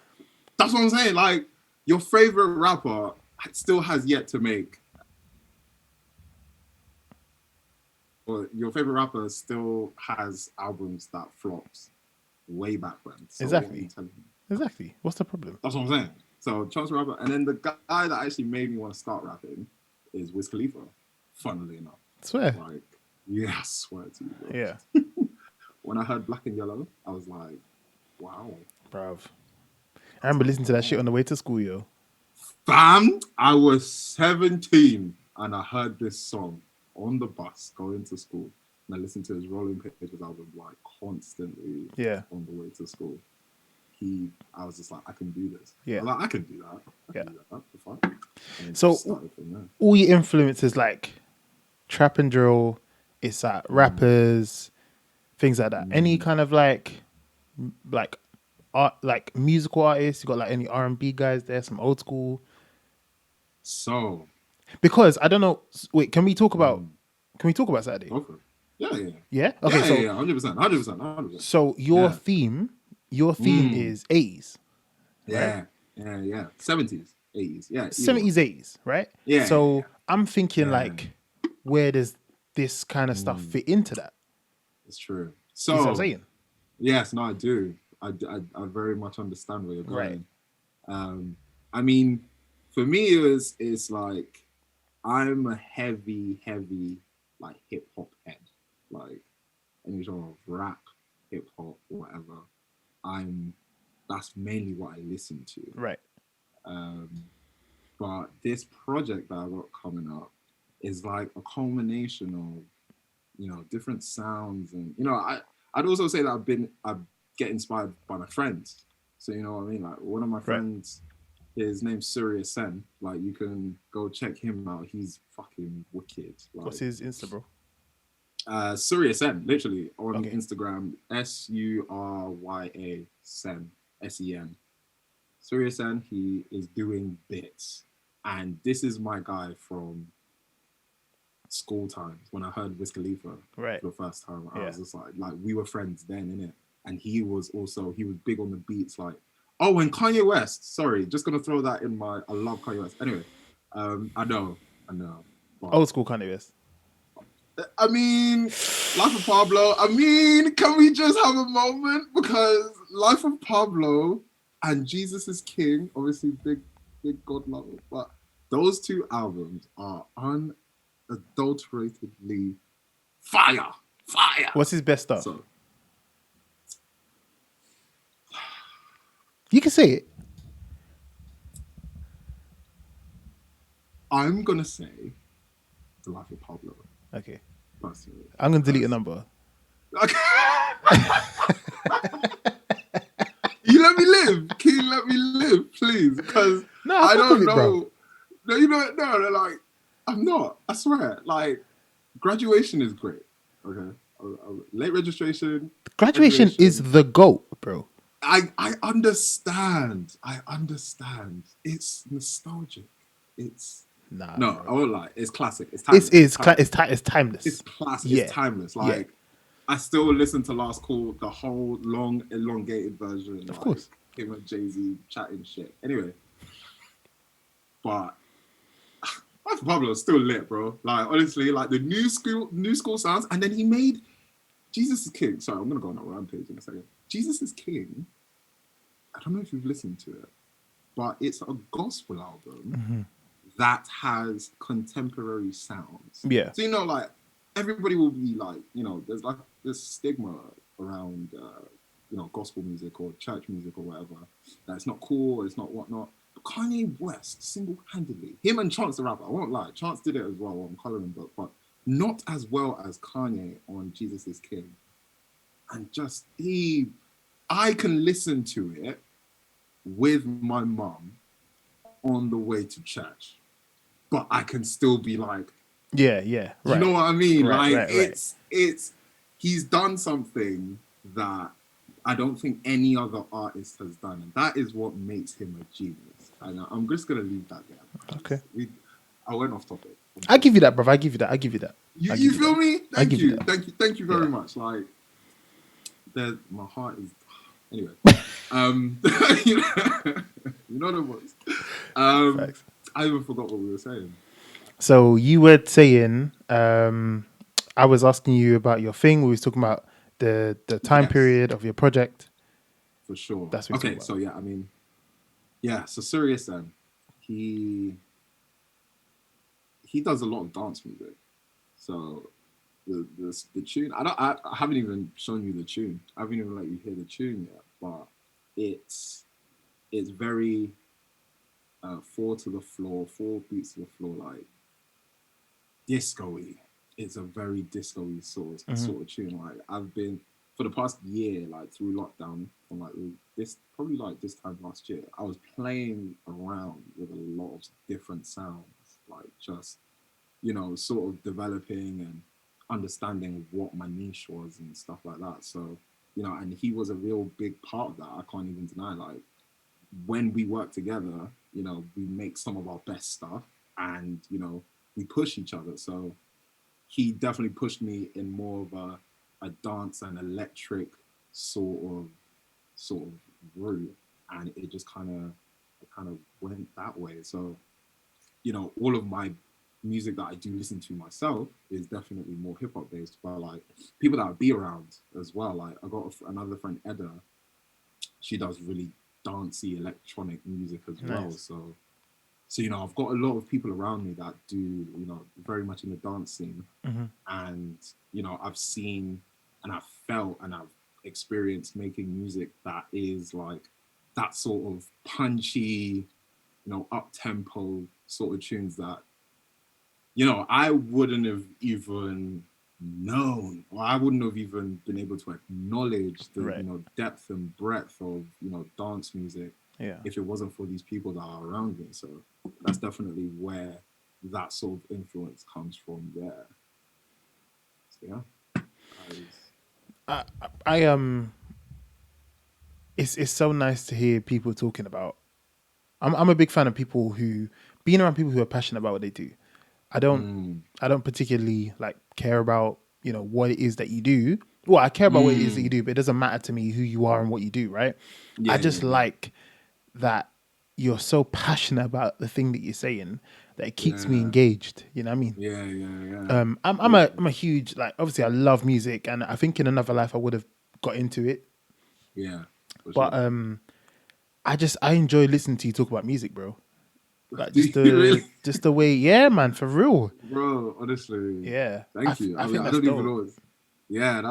That's what I'm saying. Like, your favorite rapper still has yet to make. Or your favorite rapper still has albums that flops way back when. So Exactly. Exactly. What's the problem? That's what I'm saying. So Chance the Rapper, and then the guy that actually made me want to start rapping is Wiz Khalifa. Funnily enough, Swear. like, yeah, I swear to you, bro. Yeah. When I heard Black and Yellow, I was like, wow, Bruv. I remember listening to that shit on the way to school, yo. fam. I was 17 and I heard this song on the bus going to school, and I listened to his Rolling Papers album like constantly. Yeah. On the way to school. I was just like, I can do this. Yeah. Like, I can do that. I can do that. The fuck? And So all your influences like trap and drill, it's like rappers, things like that. Any kind of like art, like musical artists, you got like any R&B guys there, some old school. So because I don't know, wait, can we talk about Saturday? Okay. Yeah. Yeah? Okay, so 100%. So your theme is 80s. Right? Yeah. 70s, 80s. Yeah. 70s, 80s, right? Yeah. So I'm thinking like, where does this kind of stuff fit into that? It's true. So you know what I'm saying? Yes, no, I do. I very much understand where you're going. Right. I mean, for me, it's like I'm a heavy like hip hop head. Like any genre of rap, hip hop, whatever. That's mainly what I listen to. Right. But this project that I got coming up is like a culmination of, different sounds, and I'd also say that I get inspired by my friends. So you know what I mean? Like one of my friends, his name's Surya Sen. Like you can go check him out. He's fucking wicked. Like, what's his Insta, bro? Surya Sen, literally on Instagram, Surya Sen, Sen. Surya Sen, he is doing bits, and this is my guy from school times when I heard Wiz Khalifa for the first time. I was just like we were friends then, innit? And he was big on the beats, like, oh, and Kanye West. Sorry, just gonna throw that in I love Kanye West. Anyway, I know. Old school Kanye West. I mean, Life of Pablo. I mean, can we just have a moment? Because Life of Pablo and Jesus is King, obviously big God lover, but those two albums are unadulteratedly fire. What's his best stuff? So, you can say it. I'm gonna say The Life of Pablo. Okay. Personally. I'm gonna delete a number. Okay. You let me live. Can you let me live, please? Because I don't know. No, like, I'm not. I swear. Like, graduation is great. Okay. Late registration. Graduation is the GOAT, bro. I understand. It's nostalgic. No, I won't lie. It's classic. It's timeless. It's timeless. It's classic. Yeah. It's timeless. Like, I still listen to Last Call, the whole long, elongated version. Of course. Him and Jay-Z chatting shit. Anyway. But Pablo's still lit, bro. Like, honestly, like the new school sounds. And then he made Jesus is King. Sorry, I'm going to go on a rampage in a second. Jesus is King. I don't know if you've listened to it, but it's a gospel album that has contemporary sounds. Yeah. So, like, everybody will be like, there's like this stigma around, gospel music or church music or whatever, that it's not cool, it's not whatnot. But Kanye West, single-handedly, him and Chance the Rapper, I won't lie, Chance did it as well on Coloring Book, but not as well as Kanye on Jesus is King. And just, he I can listen to it with my mum on the way to church, but I can still be like, Yeah, you know right. what I mean? Like Right. it's he's done something that I don't think any other artist has done, and that is what makes him a genius. And I'm just gonna leave that there. Okay. I went off topic. I give you that, bro. I give you that. I give you that. I You give you that. feel me? I give you that. Thank you very Yeah. much. Like, my heart is anyway. Um, you know, you know the words. Facts. I even forgot what we were saying. So you were saying, I was asking you about your thing. We was talking about the time Yes, period of your project. for sure. That's what we Okay, talking so about. yeah, I mean, yeah. So Sirius then, he he does a lot of dance music. So the tune, I haven't even shown you the tune. I haven't even let you hear the tune yet. But it's it's very four to the floor, four beats to the floor, like disco-y. It's a very disco-y sort of tune. Like I've been for the past year, like through lockdown, from like this probably like this time last year, I was playing around with a lot of different sounds, like just sort of developing and understanding what my niche was and stuff like that. So and he was a real big part of that. I can't even deny. Like when we work together, we make some of our best stuff, and we push each other. So he definitely pushed me in more of a dance and electric sort of sort of route, and it just kind of went that way. So all of my music that I do listen to myself is definitely more hip hop based, but like people that I be around as well. Like I got another friend, Edda. She does really dancey electronic music as well. Nice. So I've got a lot of people around me that do very much in the dance scene, and I've seen and I've felt and I've experienced making music that is like that sort of punchy, up tempo sort of tunes that I wouldn't have even known, or I wouldn't have even been able to acknowledge the Right. depth and breadth of dance music Yeah. if it wasn't for these people that are around me. So that's definitely where that sort of influence comes from there. So yeah, that is, I it's so nice to hear people talking about. I'm a big fan of people who being around people who are passionate about what they do. I don't mm, I don't particularly like care about what it is that you do. Well, I care about what it is that you mm, do, but it doesn't matter to me who you are and what you do, right? I yeah, just yeah, yeah, like that you're so passionate about the thing that you're saying that it keeps me yeah, engaged. You know what I mean? yeah, yeah, yeah, I'm a huge like obviously I love music and I think in another life I would have got into it, yeah, for but sure. I enjoy listening to you talk about music, bro. Like Do you really? just the way, yeah, man, for real. Bro, honestly, Yeah, thank you. I I mean, think I that's don't even dope. know. Yeah,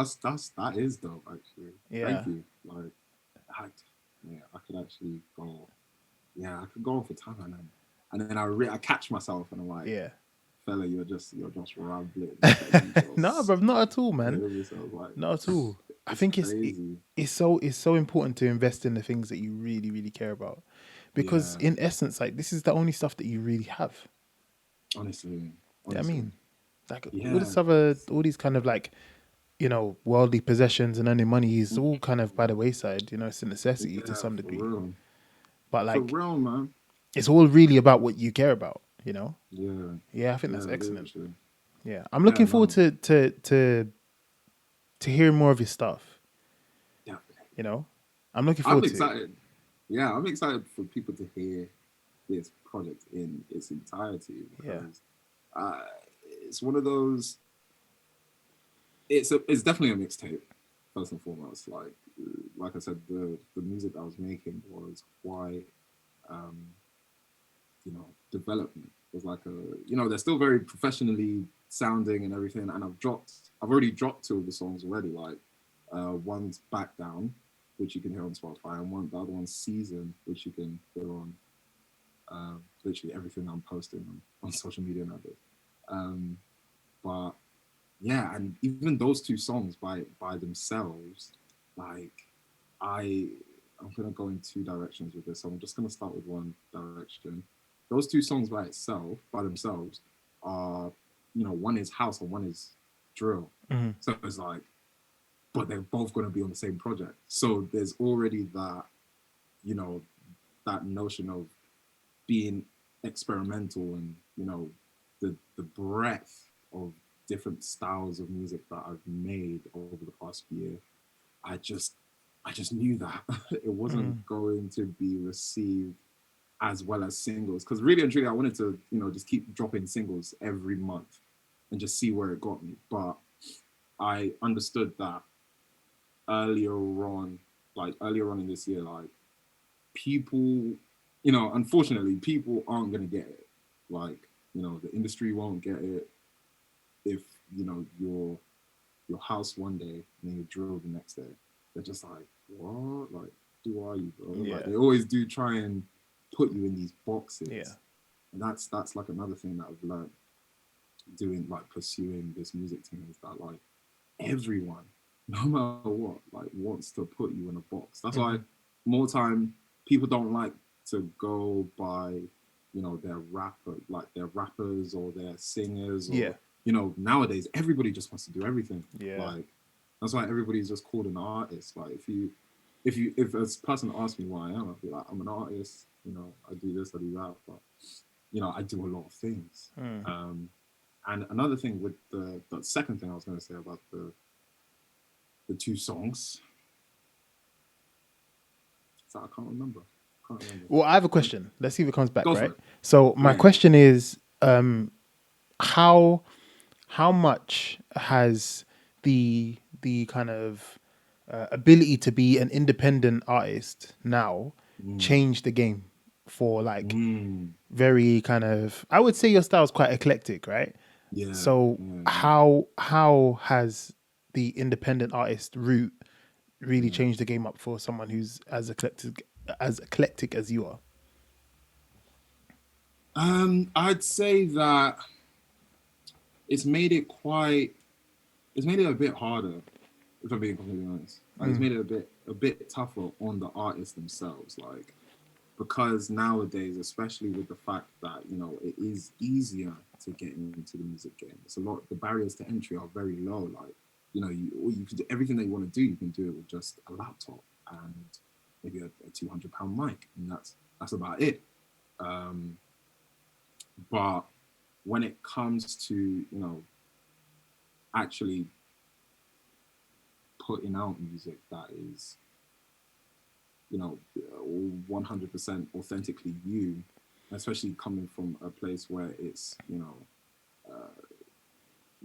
that is dope. Actually, thank Yeah, you. Like, I, yeah, I could actually go. Yeah, I could go on for time, and then I catch myself, and I'm like, yeah. fella, you're just rambling. Like, you No, just bro, not at all, ahead man. of yourself. Like, Not at all. I it's think crazy. it's so important to invest in the things that you really really care about, because Yeah, in essence, like this is the only stuff that you really have. honestly, Yeah, I honestly, mean, like yeah, all these kind of like worldly possessions and earning money is all kind of by the wayside. It's a necessity to yeah, some for degree, real, but for like real, man. it's all really about what you care about. You know? Yeah, Yeah, I think yeah, that's excellent. literally. Yeah, I'm Yeah, looking forward no, to hearing more of your stuff. definitely. You know, I'm looking I'm forward to it. excited. Yeah, I'm excited for people to hear this project in its entirety Yeah, because uh, it's one of those. It's definitely a mixtape first and foremost. Like I said, the music I was making was quite um, development. It was like they're still very professionally sounding and everything. And I've already dropped two of the songs already. Like one's Back Down, which you can hear on Spotify, and the other one's Season, which you can hear on literally everything I'm posting on social media nowadays. Um, but yeah, and even those two songs by themselves, like I'm gonna go in two directions with this. So I'm just gonna start with one direction. Those two songs by themselves, are, one is house and one is drill. So it's like, but they're both gonna be on the same project. So there's already that, you know, that notion of being experimental, and the breadth of different styles of music that I've made over the past year. I just I just knew that it wasn't going to be received as well as singles, because really and truly I wanted to just keep dropping singles every month and just see where it got me. But I understood that earlier on, earlier on in this year, like, people, unfortunately, people aren't going to get it. Like, the industry won't get it if, your house one day and then you drill the next day. They're just like, what? Like, who are you, bro? Yeah. Like, they always do try and put you in these boxes. Yeah. And that's like another thing that I've learned doing, like, pursuing this music thing, is that, like, everyone, no matter what, like, wants to put you in a box. That's why more time people don't like to go by, their their rappers or their singers, or nowadays everybody just wants to do everything. Yeah. Like, that's why everybody's just called an artist. Like, if a person asks me why I am, I'll be like, I'm an artist. I do this, I do that, but I do a lot of things. And another thing with the second thing I was going to say about the two songs, so I can't remember. Well, I have a question. Let's see if it comes back, Go for right? it. So my question is, how much has the kind of ability to be an independent artist now changed the game for, like, very kind of, I would say your style is quite eclectic, right? Yeah. So how has the independent artist route really changed the game up for someone who's as eclectic as you are? I'd say that it's made it a bit harder, if I'm being completely honest. Like, it's made it a bit tougher on the artists themselves, like, because nowadays, especially with the fact that it is easier to get into the music game. It's a lot. The barriers to entry are very low. Like, you can do everything that you want to do. You can do it with just a laptop and maybe a £200 mic, and that's about it. But when it comes to actually putting out music that is 100% authentically you, especially coming from a place where it's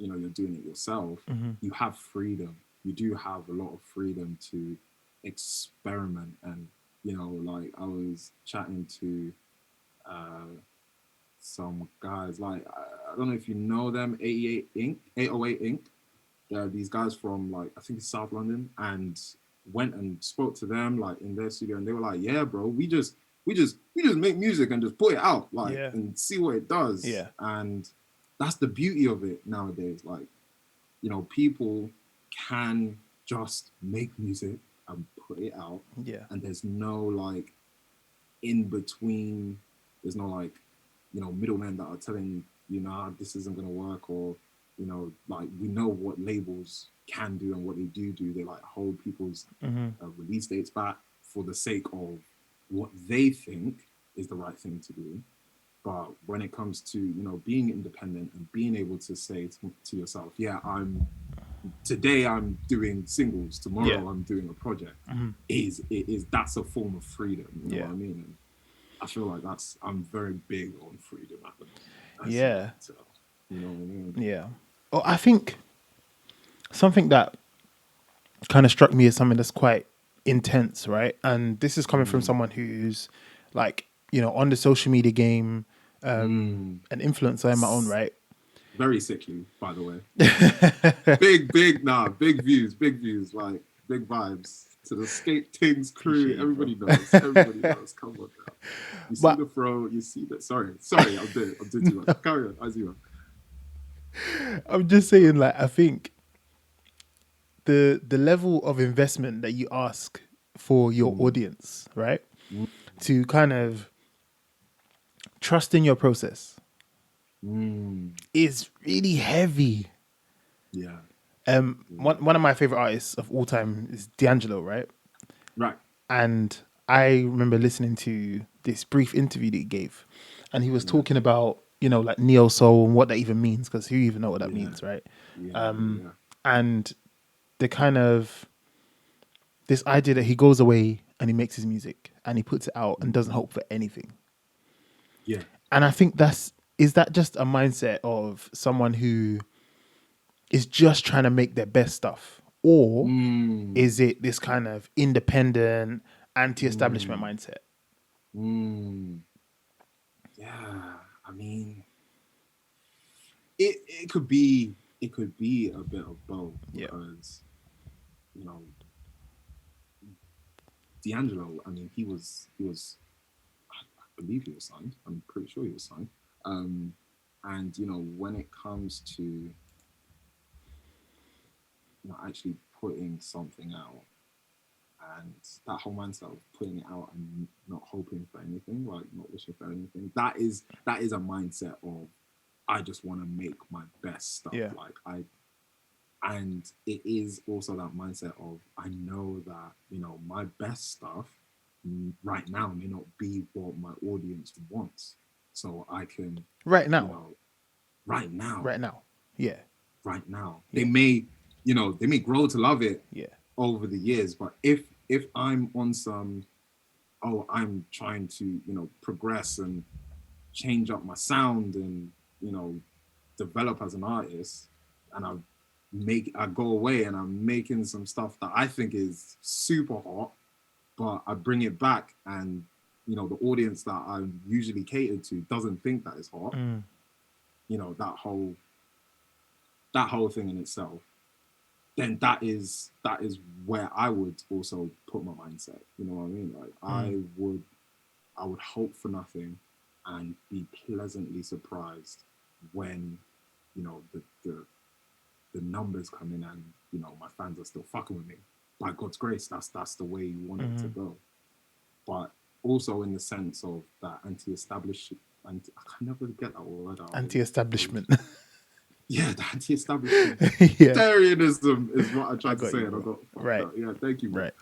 you're doing it yourself, you have freedom. You do have a lot of freedom to experiment. And like, I was chatting to some guys, like, I don't know if you know them, 88 Inc, 808 Inc. They're these guys from, like, I think it's South London, and went and spoke to them, like, in their studio, and they were like, yeah, bro, we just make music and just put it out, like, and see what it does. Yeah. And that's the beauty of it nowadays. Like, people can just make music and put it out. Yeah. And there's no, like, in between. There's no, like, middlemen that are telling you, nah, this isn't gonna work, or like, we know what labels can do and what they do. They, like, hold people's release dates back for the sake of what they think is the right thing to do. But when it comes to being independent and being able to say to yourself, yeah, today I'm doing singles, tomorrow I'm doing a project, that's a form of freedom. You know what I mean? And I feel like I'm very big on freedom at the moment. You know what I mean? Yeah. Well, I think something that kind of struck me as something that's quite intense, right? And this is coming from someone who's, like, on the social media game, an influencer in my own right. Very sickly, by the way. big views, like, big vibes to the Skate Things crew. Everybody knows. Come on now. You see the throw, you see that. Sorry, I'm doing too much. Carry on, as you are. I'm just saying, like, I think the level of investment that you ask for your audience, right? To kind of trust in your process is really heavy. Yeah. One of my favorite artists of all time is D'Angelo, right? Right. And I remember listening to this brief interview that he gave, and he was talking about, you know, like neo soul and what that even means, because who even know what that means, right? Yeah. And the kind of this idea that he goes away and he makes his music and he puts it out and doesn't hope for anything. Yeah. And I think is that just a mindset of someone who is just trying to make their best stuff? Or is it this kind of independent, anti-establishment mindset? Yeah. I mean, it could be a bit of both, because you know, D'Angelo, I mean, he was I believe he was signed. I'm pretty sure he was signed. And you know, when it comes to, you know, actually putting something out, and that whole mindset of putting it out and not hoping for anything, like not wishing for anything, that is a mindset of, I just want to make my best stuff. Yeah. And it is also that mindset of, I know that, you know, my best stuff right now may not be what my audience wants. So I can, Right now. you know, right now. Yeah. Right now. They may, you know, they may grow to love it over the years, but if I'm on some, oh, I'm trying to, you know, progress and change up my sound and, you know, develop as an artist, and I go away and I'm making some stuff that I think is super hot, but I bring it back, and, you know, the audience that I'm usually catered to doesn't think that is hot. You know, that whole thing in itself, then that is where I would also put my mindset. You know what I mean? Like I would hope for nothing and be pleasantly surprised when, you know, the numbers come in, and, you know, my fans are still fucking with me. By God's grace, that's the way you want it to go. But also in the sense of that anti-establishment, I can never get that word out. Anti-establishment. Yeah, the anti-establishment. Yeah. Tarianism is what I tried to say, and I bro. got fucked Right. up. Yeah, thank you, bro. Right.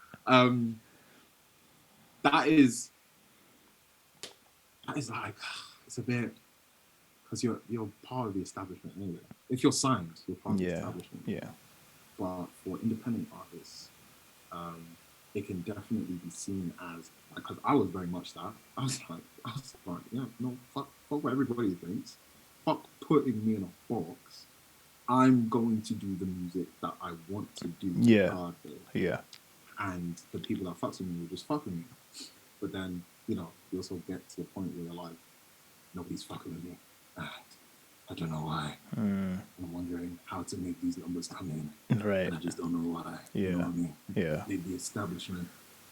That is like, it's a bit, because you're part of the establishment anyway. If you're signed, you're part of the establishment. Yeah. But for independent artists, it can definitely be seen as, because I was very much that. I was like, yeah, no, fuck what everybody thinks. Fuck putting me in a box. I'm going to do the music that I want to do. Regardless. Yeah. And the people that fucks with me will just fuck with me. But then, you know, you also get to the point where you're like, nobody's fucking with me. I don't know why. I'm wondering how to make these numbers come in. Right. And I just don't know why. Yeah. You know what I mean? Yeah. Maybe the establishment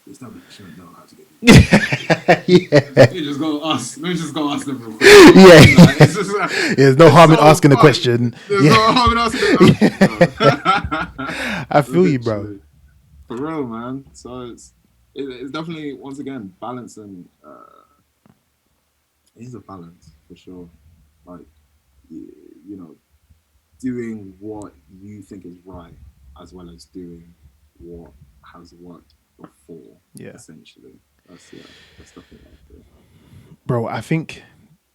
know how to get it. Yeah. You just go ask. Let me just go ask them real quick. Yeah. Like, it's just like, there's no harm in asking the question. There's no harm in asking the question. I feel you, bro. For real, man. So it's definitely, once again, balancing. It is a balance for sure. Like, you know, doing what you think is right, as well as doing what has worked before. Yeah. Essentially, that's definitely like it. Bro, I think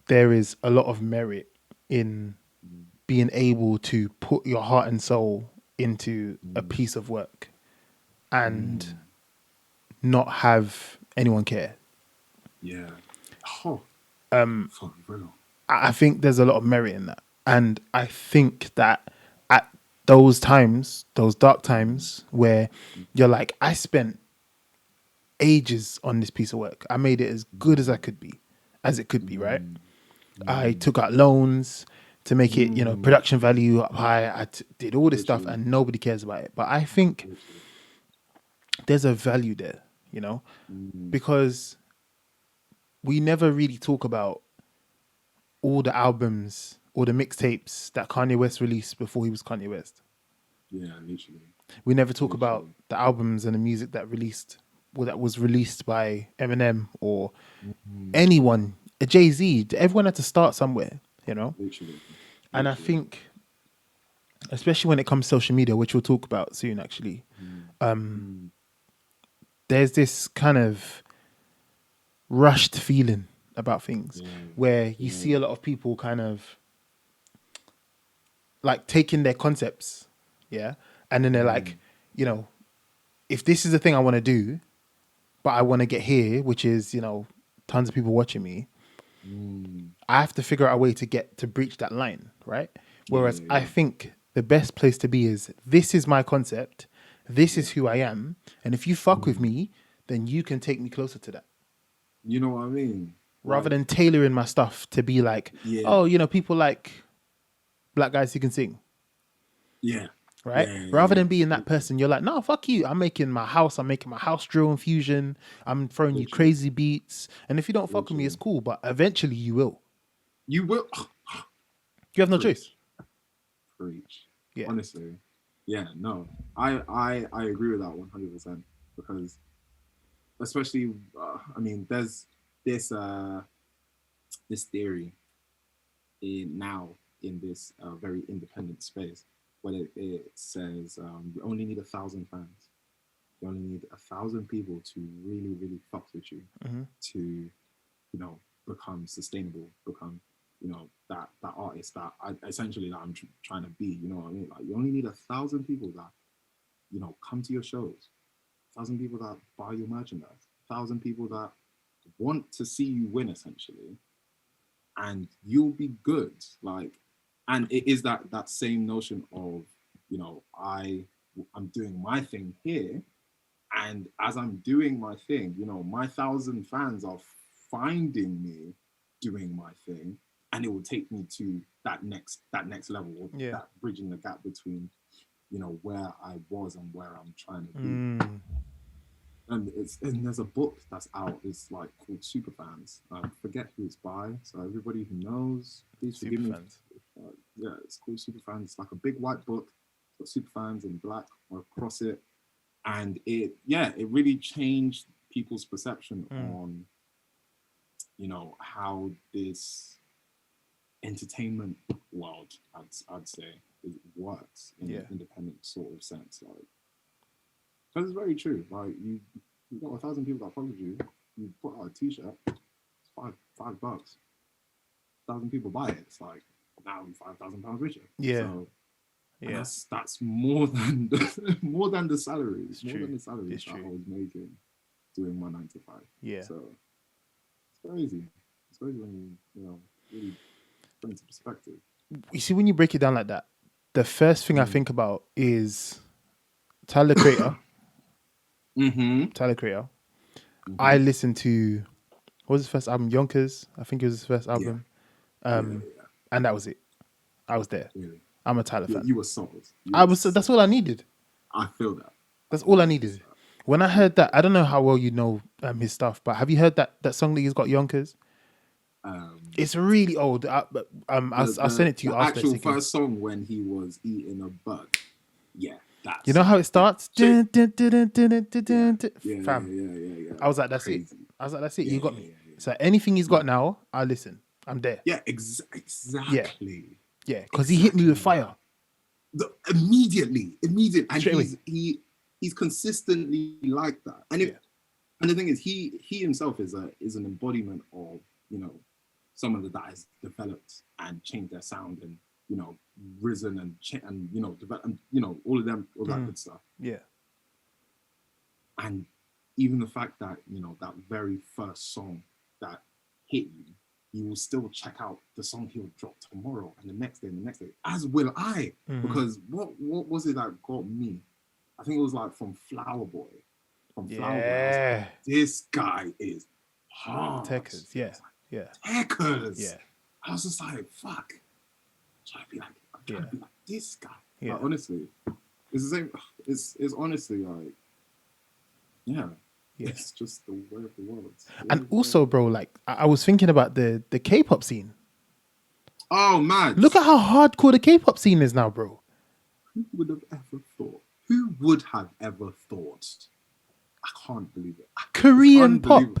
there is a lot of merit in being able to put your heart and soul into a piece of work and not have anyone care. Yeah. Oh. For real. I think there's a lot of merit in that. And I think that at those times, those dark times where you're like, I spent ages on this piece of work. I made it as good as it could be, right? I took out loans to make it, you know, production value up high. I did all this stuff and nobody cares about it. But I think there's a value there, you know, because we never really talk about all the albums or the mixtapes that Kanye West released before he was Kanye West. Yeah, literally. We never talk about the albums and the music that released that was released by Eminem or Mm-hmm. anyone, a Jay-Z. Everyone had to start somewhere, you know. Literally. And I think, especially when it comes to social media, which we'll talk about soon, actually, Mm-hmm. there's this kind of rushed feeling about things Yeah. where you Yeah. see a lot of people kind of like taking their concepts, yeah, and then they're like, you know, if this is the thing I want to do, but I want to get here, which is, you know, tons of people watching me, Mm. I have to figure out a way to get to breach that line, right? Yeah. Whereas I think the best place to be is this is my concept, this Yeah. is who I am, and if you fuck with Mm. me, then you can take me closer to that. You know what I mean? Rather Like, than tailoring my stuff to be like, yeah. oh, you know, people like black guys who can sing, Yeah. right? Yeah. Yeah. Rather Yeah. than being that Literally. person, you're like, no, fuck you. I'm making my house drill and fusion. I'm throwing you Literally. crazy beats. And if you don't fuck with me, it's Literally. cool. But eventually you will. You will You have no choice. preach. Preach. Yeah. Honestly. Yeah, no. I agree with that 100% because especially I mean there's this this theory in now in this very independent space where it says you only need 1,000 fans. You only need 1,000 people to really, really fuck with you Mm-hmm. to, you know, become sustainable, become, you know, that artist that I essentially that I'm trying to be. You know what I mean? Like you only need 1,000 people that, you know, come to your shows, 1,000 people that buy your merchandise, 1,000 people that want to see you win, essentially, and you'll be good. Like, and it is that same notion of, you know, I'm doing my thing here, and as I'm doing my thing, you know, my 1,000 fans are finding me doing my thing, and it will take me to that next level, or Yeah. that bridging the gap between, you know, where I was and where I'm trying to be. Mm. And there's a book that's out. It's like called Superfans. I forget who it's by. So everybody who knows, please forgive me. Superfans. Yeah, it's called Superfans. It's like a big white book. It's got Superfans in black across it, and it really changed people's perception on, you know, how this entertainment world, I'd say, it works in an independent sort of sense. Like, because it's very true. Like you got 1,000 people that follow you. You put out a T-shirt, it's $5. 1,000 people buy it. It's like now I'm £5,000 richer. Yeah. So and that's more than more than the salary. It's more than the salary that I was making doing my 9 to 5. Yeah. So it's crazy. It's crazy when you know really put into perspective. You see, when you break it down like that, the first thing I think about is Tyler Creator. Tyler Creator. I listened to, what was his first album? Yonkers. I think it was his first album. And that was it. I was there. Really? I'm a Tyler fan. You were sold. That's all I needed. I feel that. That's all I needed. When I heard that, I don't know how well you know his stuff, but have you heard that song that he's got, Yonkers? It's really old. I'll send it to you the after. actual first song when he was eating a bug. Yeah, that's. You know how it starts? Fam. Yeah. I was like, that's Crazy. it. I was like, that's it. You got me. Yeah. So anything he's got now, I listen. I'm there. Yeah, exactly. Yeah, because he hit me with fire. Immediately. And Straight away. he's consistently like that. And and the thing is, he himself is an embodiment of, you know, someone that has developed and changed their sound and, you know, risen and you know, developed, and, you know, all that good stuff. Yeah. And even the fact that, you know, that very first song that hit you, you will still check out the song he'll drop tomorrow and the next day, as will I. Because what was it that got me? I think it was like from Flower Boy. Flower Boy, I was like, this guy is hard. Techers, Techers. Yeah. I was just like, fuck. I'm trying to be like this guy. Yeah. Like, honestly, it's the same. It's honestly like, it's just the way of the world. And also, bro, like I was thinking about the K-pop scene. Oh man! Look at how hardcore the K-pop scene is now, bro. Who would have ever thought? Who would have ever thought I can't believe it. Korean pop.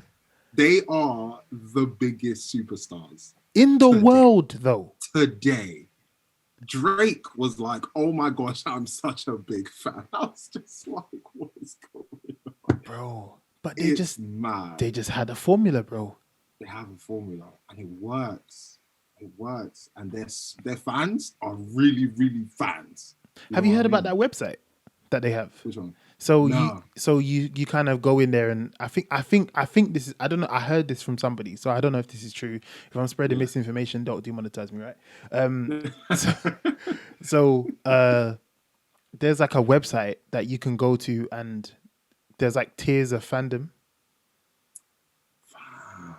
They are the biggest superstars in the world, though. Today. Drake was like, oh my gosh, I'm such a big fan. I was just like, what is going on? Bro. But It's mad. They just had a formula, bro. They have a formula and it works. It works. And their fans are really, really fans. Have you heard about that website that they have? Which one? So you kind of go in there, and I think this is, I don't know, I heard this from somebody, so I don't know if this is true. If I'm spreading misinformation, don't demonetize me, right? So there's like a website that you can go to, and there's like tiers of fandom.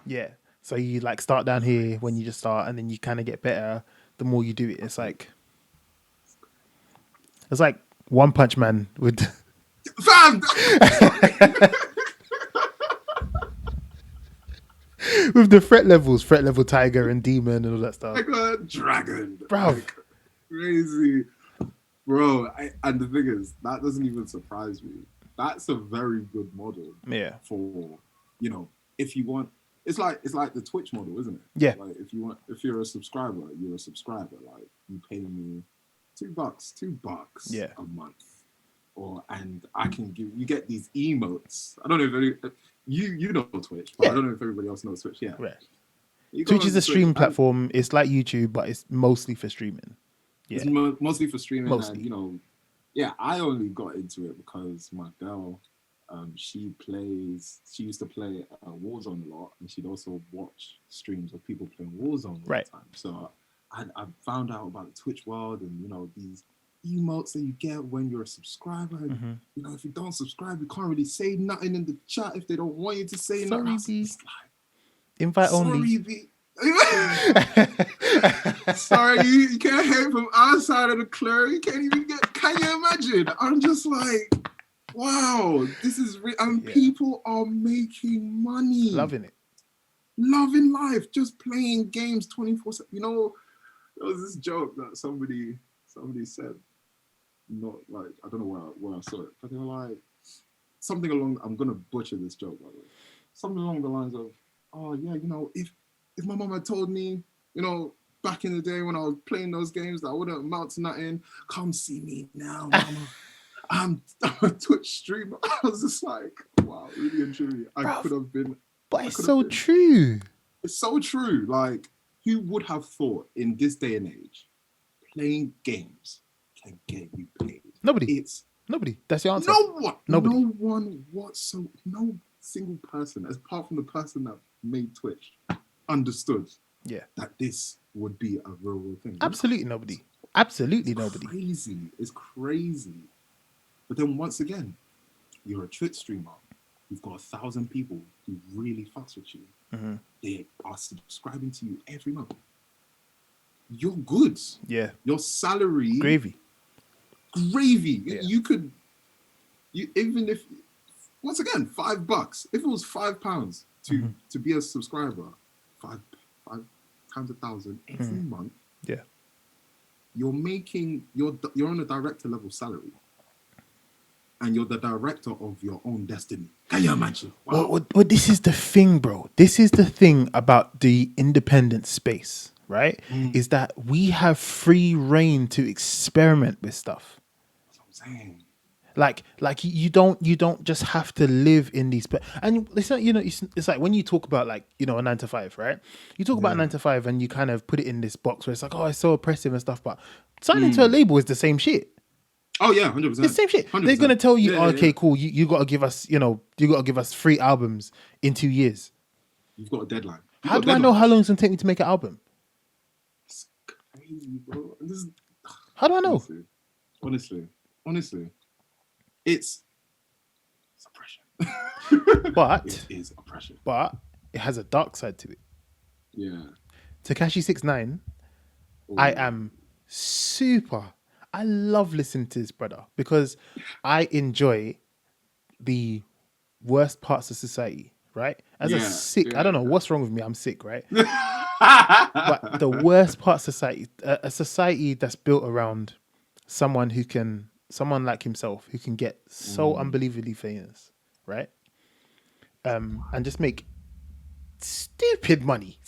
Yeah. So you like start down here when you just start, and then you kind of get better the more you do it. It's like One Punch Man with with the threat level Tiger and Demon and all that stuff. Like a dragon, bro. Like, crazy, bro. And the thing is, that doesn't even surprise me. That's a very good model. Yeah. For, if you want, it's like the Twitch model, isn't it? Yeah. Like if you're a subscriber, you're a subscriber. Like you pay me $2 a month. And I can you get these emotes. I don't know if you know Twitch, but I don't know if everybody else knows Twitch. Yeah, right. Twitch is a stream platform. It's like YouTube, but it's mostly for streaming. Yeah, it's mostly for streaming. Mostly. And I only got into it because my girl, she used to play Warzone a lot, and she'd also watch streams of people playing Warzone all the time. So I found out about the Twitch world, and these emotes that you get when you're a subscriber. And, if you don't subscribe, you can't really say nothing in the chat if they don't want you to say nothing. Invite only. Sorry, you can't hate from outside of the club. You can't even get. Can you imagine? I'm just like, wow, this is real. And people are making money, loving life, just playing games 24/7. There was this joke that somebody said. Not like, I don't know where I saw it, but they were like something along. I'm gonna butcher this joke, by the way. Something along the lines of, "Oh yeah, if my mom had told me, back in the day when I was playing those games, that I wouldn't amount to nothing. Come see me now, mama. I'm a Twitch streamer." I was just like, wow, really and truly, I could have been. But it's so true. It's so true. Like, who would have thought in this day and age, playing games can get you paid? Nobody. That's the answer. No one. Nobody. No one whatsoever. No single person, apart from the person that made Twitch, understood that this would be a real thing. Absolutely nobody. Absolutely nobody. It's crazy. But then once again, you're a Twitch streamer. You've got 1,000 people who really fucks with you. Mm-hmm. They are subscribing to you every month. You're good. Yeah. Your salary. Gravy. Yeah. Even if, once again, $5. If it was £5 to be a subscriber, five times 1,000 every month. Yeah. You're on a director level salary. And you're the director of your own destiny. Can you imagine? Wow. Well, this is the thing, bro. This is the thing about the independent space, right? Is that we have free reign to experiment with stuff. That's what I'm saying. Like you don't just have to live in these. And it's not, it's like when you talk about like, a 9 to 5, right? You talk about 9 to 5 and you kind of put it in this box where it's like, oh, it's so oppressive and stuff. But signing to a label is the same shit. Oh yeah, 100%. It's the same shit. 100%. They're gonna tell you, cool. You got to give us, you got to give us 3 albums in 2 years. You've got a deadline. How do I know how long it's gonna take me to make an album? It's crazy, bro. How do I know? Honestly, it's oppression. But it is oppression. But it has a dark side to it. Yeah. Tekashi 6ix9ine, I love listening to this brother because I enjoy the worst parts of society, right? As a sick, I don't know what's wrong with me. I'm sick, right? But the worst part of society, a society that's built around someone like himself who can get so unbelievably famous, right? And just make stupid money.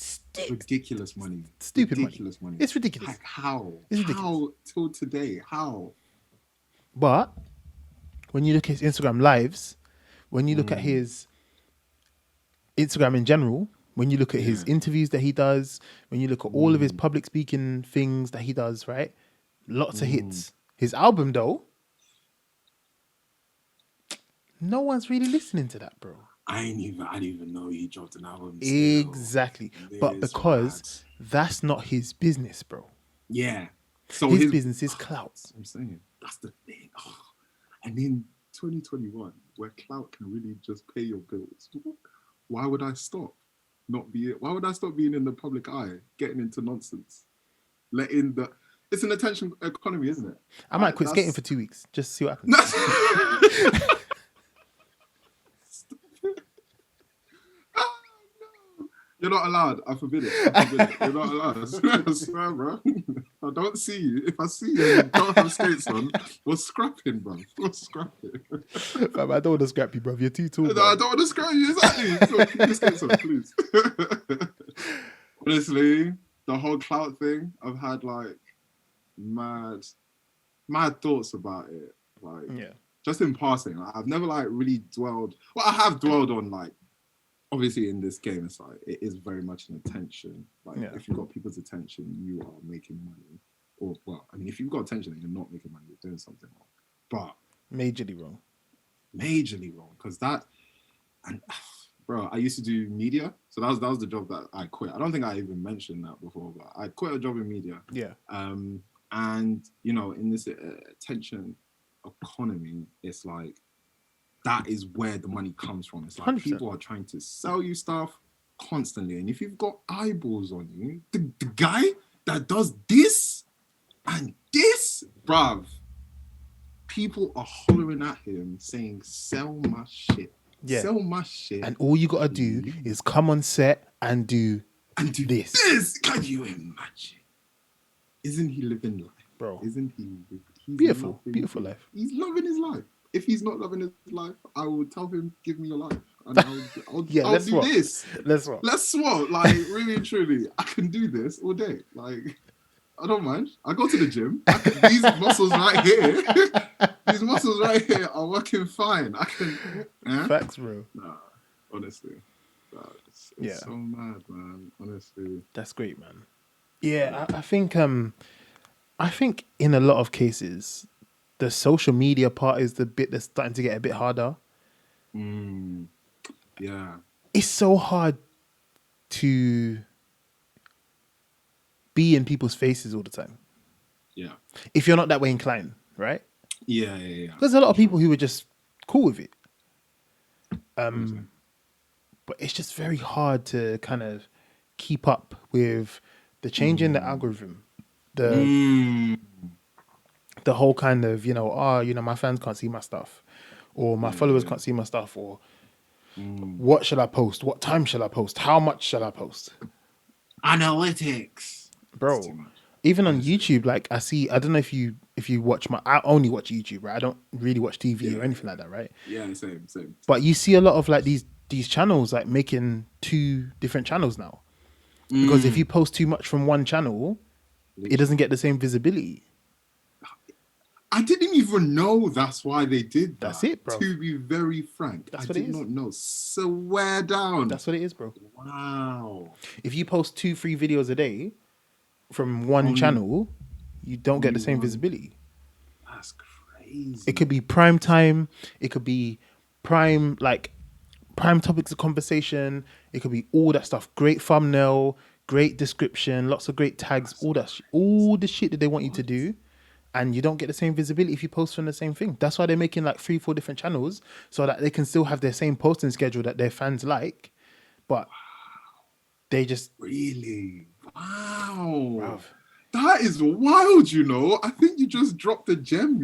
Ridiculous money. Stupid ridiculous money. It's ridiculous. Like how? It's ridiculous. How till today? How? But when you look at his Instagram lives, when you look at his Instagram in general, when you look at his interviews that he does, when you look at all of his public speaking things that he does, right? Lots of hits. His album, though, no one's really listening to that, bro. I didn't even know he dropped an album. Exactly. But because that's not his business, bro. Yeah. So his business is clout. That's what I'm saying. That's the thing. Oh. And in 2021, where clout can really just pay your bills, why would I stop? Why would I stop being in the public eye, getting into nonsense? It's an attention economy, isn't it? I might quit skating for 2 weeks. Just see what happens. You're not allowed. I forbid it. You're not allowed. I swear, bro. I don't see you. If I see you and you don't have skates on, we're scrapping, bro. We're scrapping. I don't want to scrap you, bro. You're too tall. No, I don't want to scrap you. Exactly. So keep your skates on, please. Honestly, the whole clout thing, I've had like mad thoughts about it. Like, just in passing. I've never like really dwelled. Well, I have dwelled on like, obviously in this game, it's like, it is very much an attention. Like if you've got people's attention, you are making money. Or, well, I mean, if you've got attention and you're not making money, you're doing something wrong. But majorly wrong. Because bro, I used to do media. So that was the job that I quit. I don't think I even mentioned that before, but I quit a job in media. Yeah. And, you know, in this attention economy, it's like, that is where the money comes from. It's like 100%. People are trying to sell you stuff constantly. And if you've got eyeballs on you, the guy that does this and this, bruv, people are hollering at him saying, sell my shit. Yeah. Sell my shit. And all you got to do is come on set and do this. Can you imagine? Isn't he living life? Bro. Isn't he? Beautiful life. He's loving his life. If he's not loving his life, I will tell him, give me your life. And I'll do this. Let's swap. Like, really and truly, I can do this all day. Like, I don't mind. I go to the gym. These muscles right here are working fine. I can... Facts, bro. Nah, honestly. It's so mad, man. Honestly. That's great, man. Yeah, I think in a lot of cases, the social media part is the bit that's starting to get a bit harder. Yeah. It's so hard to be in people's faces all the time. Yeah. If you're not that way inclined, right? Yeah. There's a lot of people who are just cool with it. But it's just very hard to kind of keep up with the change in the algorithm. The whole kind of, my fans can't see my stuff, or my followers can't see my stuff, or what shall I post? What time shall I post? How much shall I post? Analytics. Bro, even on YouTube, like I don't know if you watch I only watch YouTube, right? I don't really watch TV or anything like that, right? Yeah, same. But you see a lot of like these channels like making 2 different channels now. Because if you post too much from one channel, it doesn't get the same visibility. I didn't even know that's why they did that. That's it, bro. To be very frank, I did not know. Swear down. That's what it is, bro. Wow. If you post 2-3 videos a day from one channel, you don't get the same visibility. That's crazy. It could be prime time. It could be prime topics of conversation. It could be all that stuff. Great thumbnail, great description, lots of great tags, all the shit that they want you to do. And you don't get the same visibility if you post from the same thing. That's why they're making like 3-4 different channels so that they can still have their same posting schedule that their fans like. But they just... Really? Wow. Bruv. That is wild, I think you just dropped a gem,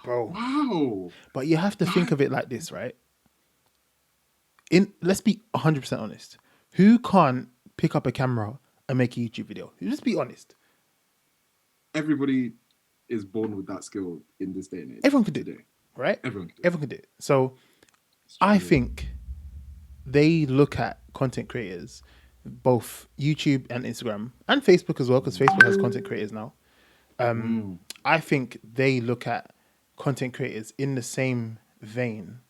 Bro. Wow. But you have to think of it like this, right? Let's be 100% honest. Who can't pick up a camera and make a YouTube video? Just be honest. Everybody is born with that skill in this day and age. Everyone can do it, right? Everyone can do it. So I think they look at content creators, both YouTube and Instagram and Facebook as well, because Facebook has content creators now. I think they look at content creators in the same vein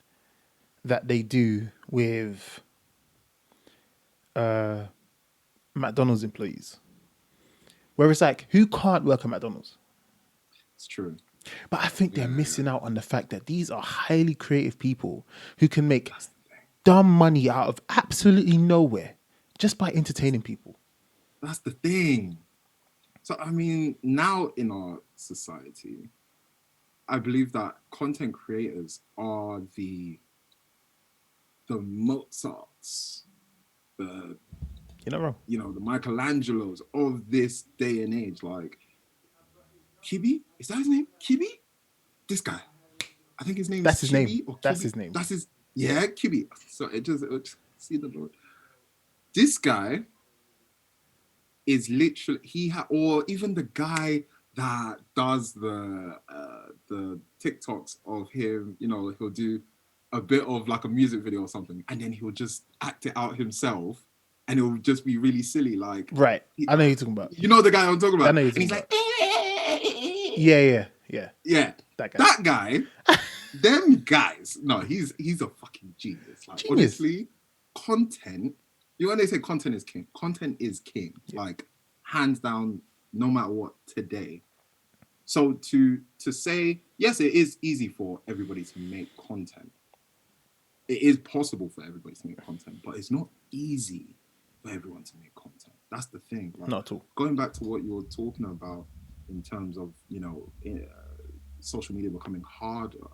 that they do with McDonald's employees, where it's like, who can't work at McDonald's? It's true. But I think they're missing out on the fact that these are highly creative people who can make dumb money out of absolutely nowhere just by entertaining people. That's the thing. So, I mean, now in our society, I believe that content creators are the Mozarts, the You're not wrong. the Michelangelos of this day and age. Like Kibi, is that his name? Kibi? This guy. I think his name That's is his Kibi name. or Kibi. That's his name. That's his Kibi. So it just see the Lord. This guy is literally or even the guy that does the TikToks of him, he'll do a bit of like a music video or something, and then he'll just act it out himself, and it'll just be really silly. Like, right, I know who you're talking about. You know the guy I'm talking about. I know you're talking about. Like, yeah. That guy. Them guys. No, he's a fucking genius. Like, genius. Honestly, content. When they say content is king, content is king. Yeah. Like, hands down, no matter what today. So to say, yes, it is easy for everybody to make content. It is possible for everybody to make content, but it's not easy for everyone to make content. That's the thing. Like, not at all. Going back to what you were talking about in terms of, social media becoming harder.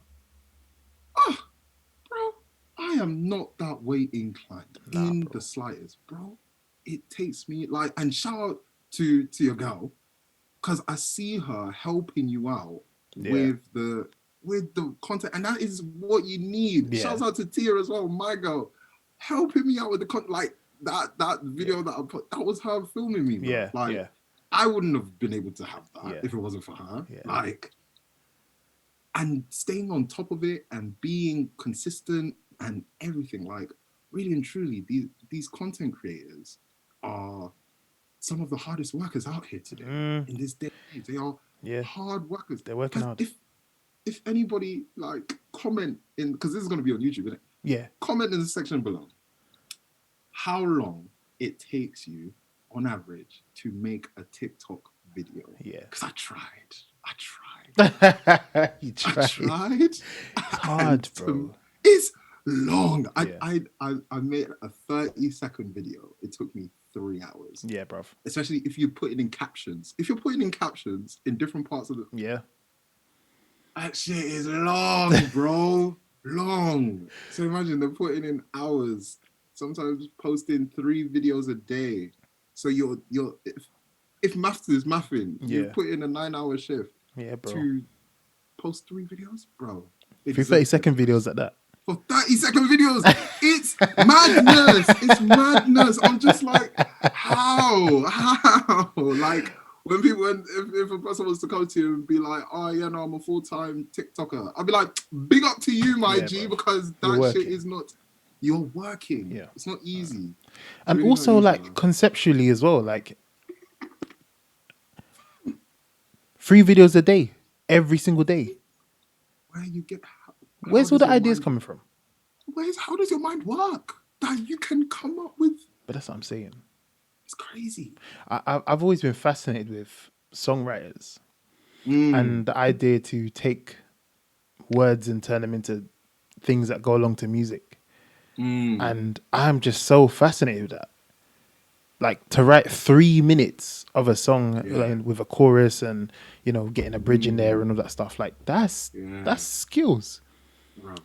Bro, I am not that way inclined in the slightest, bro. It takes me and shout out to your girl, because I see her helping you out with the content, and that is what you need. Yeah. Shouts out to Tia as well, my girl, helping me out with the content. Like that video that I put, that was her filming me, bro. I wouldn't have been able to have that if it wasn't for her. Yeah. And staying on top of it and being consistent and everything, really and truly, these content creators are some of the hardest workers out here today. In this day, they are hard workers. They're working hard. If anybody comment in, because this is going to be on YouTube, isn't it? Yeah. Comment in the section below how long it takes you on average to make a TikTok video. Yeah. Because I tried. You tried. I tried. It's hard, bro. It's long. I made a 30-second video. It took me 3 hours. Yeah, bruv. Especially if you put it in captions. If you're putting in captions in different parts of the... Yeah. That shit is long, bro. Long. So imagine they're putting in hours, sometimes posting 3 videos a day. So you're if maths is mathing, you put in a 9-hour shift. Yeah, bro. To post 3 videos, bro. 30-second videos at that. For 30-second videos, it's madness. It's madness. I'm just like, how? Like, if a person was to come to you and be like, oh yeah, no, I'm a full-time TikToker, I'd be like, big up to you, my G, bro. Because that shit is not. You're working. Yeah. It's not easy. And really also, conceptually as well, 3 videos a day, every single day. Where's all the ideas coming from? How does your mind work that you can come up with? But that's what I'm saying. It's crazy. I've always been fascinated with songwriters and the idea to take words and turn them into things that go along to music. And I'm just so fascinated with that. To write 3 minutes of a song with a chorus and getting a bridge in there and all that stuff, that's skills.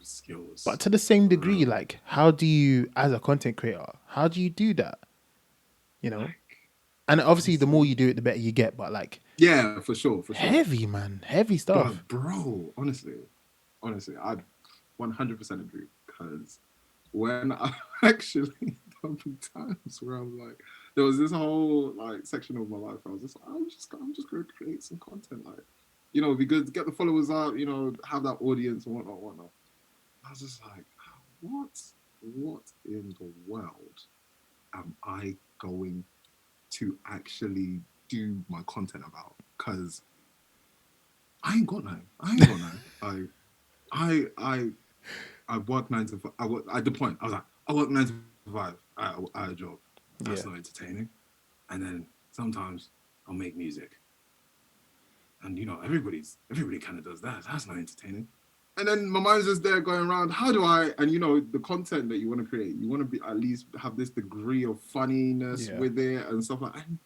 Skills. But to the same degree, how do you, as a content creator, how do you do that? And obviously, the more you do it, the better you get. But yeah, for sure. Heavy, man, heavy stuff. But bro, honestly, I 100% agree, because when I actually done times where I'm like, there was this whole section of my life where I was just like, I'm just going to create some content, it'd be good to get the followers out, have that audience and whatnot. I was just like, what in the world am I going to actually do my content about? Because I ain't got none. I work 9 to 5. I work at the point. I was like, I work 9 to 5 at a job. That's not entertaining. And then sometimes I'll make music. And everybody kind of does that. That's not entertaining. And then my mind's just there going around, how do I, and the content that you want to create, you want to be at least have this degree of funniness with it and stuff like that. And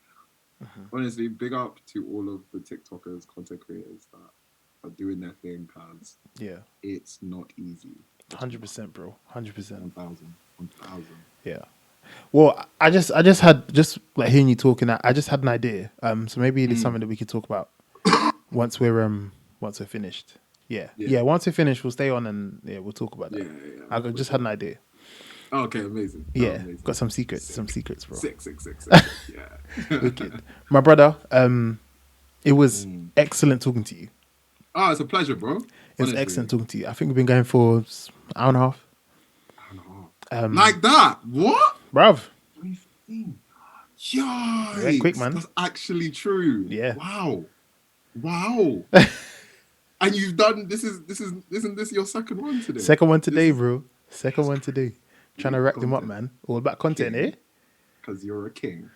honestly, big up to all of the TikTokers, content creators that are doing their thing, because it's not easy. 100%, bro. 100%. 1,000. Yeah. Well, I just had, just like hearing you talking, I just had an idea. So maybe it's something that we could talk about once we're finished. Yeah. Once we're finished, we'll stay on and we'll talk about that. I just had an idea. Okay, amazing. Yeah, amazing. Got some secrets, bro. Sick. Yeah. Wicked. My brother, it was excellent talking to you. Oh, it's a pleasure, bro. It was excellent talking to you. I think we've been going for an hour and a half. Like that? What? Bruv. 2015. Yikes. Quick, man. That's actually true. Yeah. Wow. And you've done isn't this your second one today? Second one today, bro. Second one today. Trying to rack them up, man. All about content, eh? Because you're a king.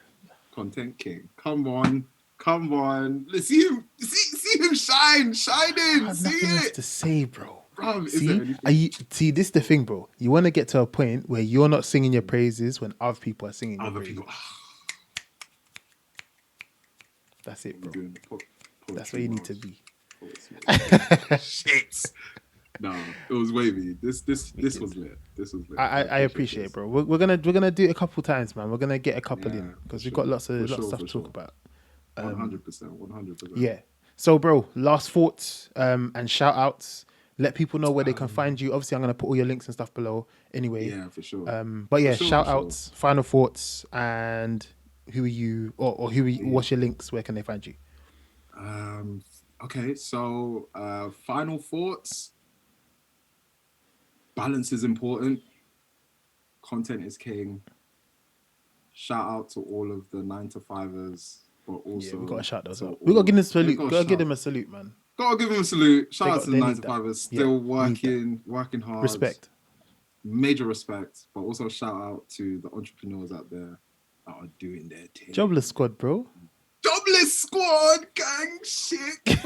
Content king. Come on. Let's see him shining. I have nothing else to say, bro. See, this is the thing, bro. You want to get to a point where you're not singing your praises when other people are singing your praises. That's it, bro. That's where you need to be. Shit. No, it was wavy. This was lit. I appreciate it, bro. We're gonna do it a couple times, man. We're gonna get a couple in because we've got lots of stuff to talk about. 100%. Yeah. So, bro, last thoughts and shout outs. Let people know where they can find you. Obviously, I'm gonna put all your links and stuff below anyway. Yeah, for sure. But yeah, shout outs, final thoughts, and who are you or who are you, what's your links? Where can they find you? Okay, so final thoughts. Balance is important. Content is king. Shout out to all of the 9-to-5ers, but also we gotta shout those out. We gotta give them a salute. Gotta give them a salute, man. Gotta give them a salute. Shout out to the 9-to-5ers, still working hard. Respect. Major respect, but also shout out to the entrepreneurs out there that are doing their thing. Jobless squad, bro. Jobless squad, gang shit.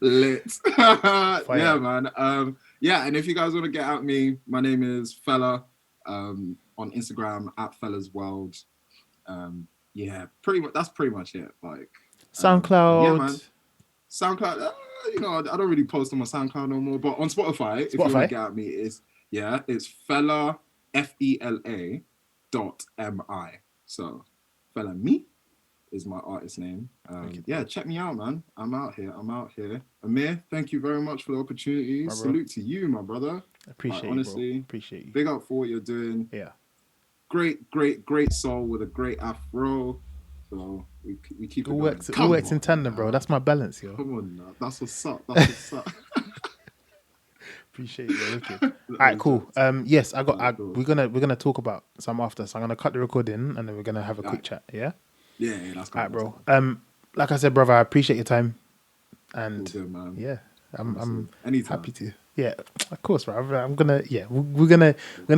Lit. Yeah, man. And if you guys want to get at me, my name is Fela. On Instagram at Felas World. That's pretty much it. Like SoundCloud. Yeah, man. SoundCloud. I don't really post on my SoundCloud no more. But on Spotify, if you want to get at me, it's Fela FELA .MI. So Fela me is my artist name. Check me out, man. I'm out here. Amir, thank you very much for the opportunity. Salute to you, my brother. Appreciate you, honestly. Appreciate you. Big up for what you're doing. Yeah. Great soul with a great afro. So we keep it going. It works in tandem, bro. That's my balance, yo. Come on now. That's what's up. Appreciate you. Okay. All right, cool. Yes, we're gonna talk about some after. So I'm gonna cut the recording and then we're gonna have a quick chat. Yeah. Yeah, that's cool. All right, bro. Like I said, brother, I appreciate your time, and good, man. Yeah, I'm happy to. Yeah, of course, bro. We're gonna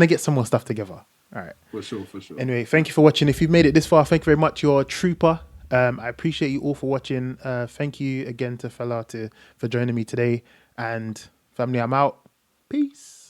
get some more stuff together. All right. For sure. Anyway, thank you for watching. If you've made it this far, thank you very much. You're a trooper. I appreciate you all for watching. Thank you again to Fela for joining me today. And family, I'm out. Peace.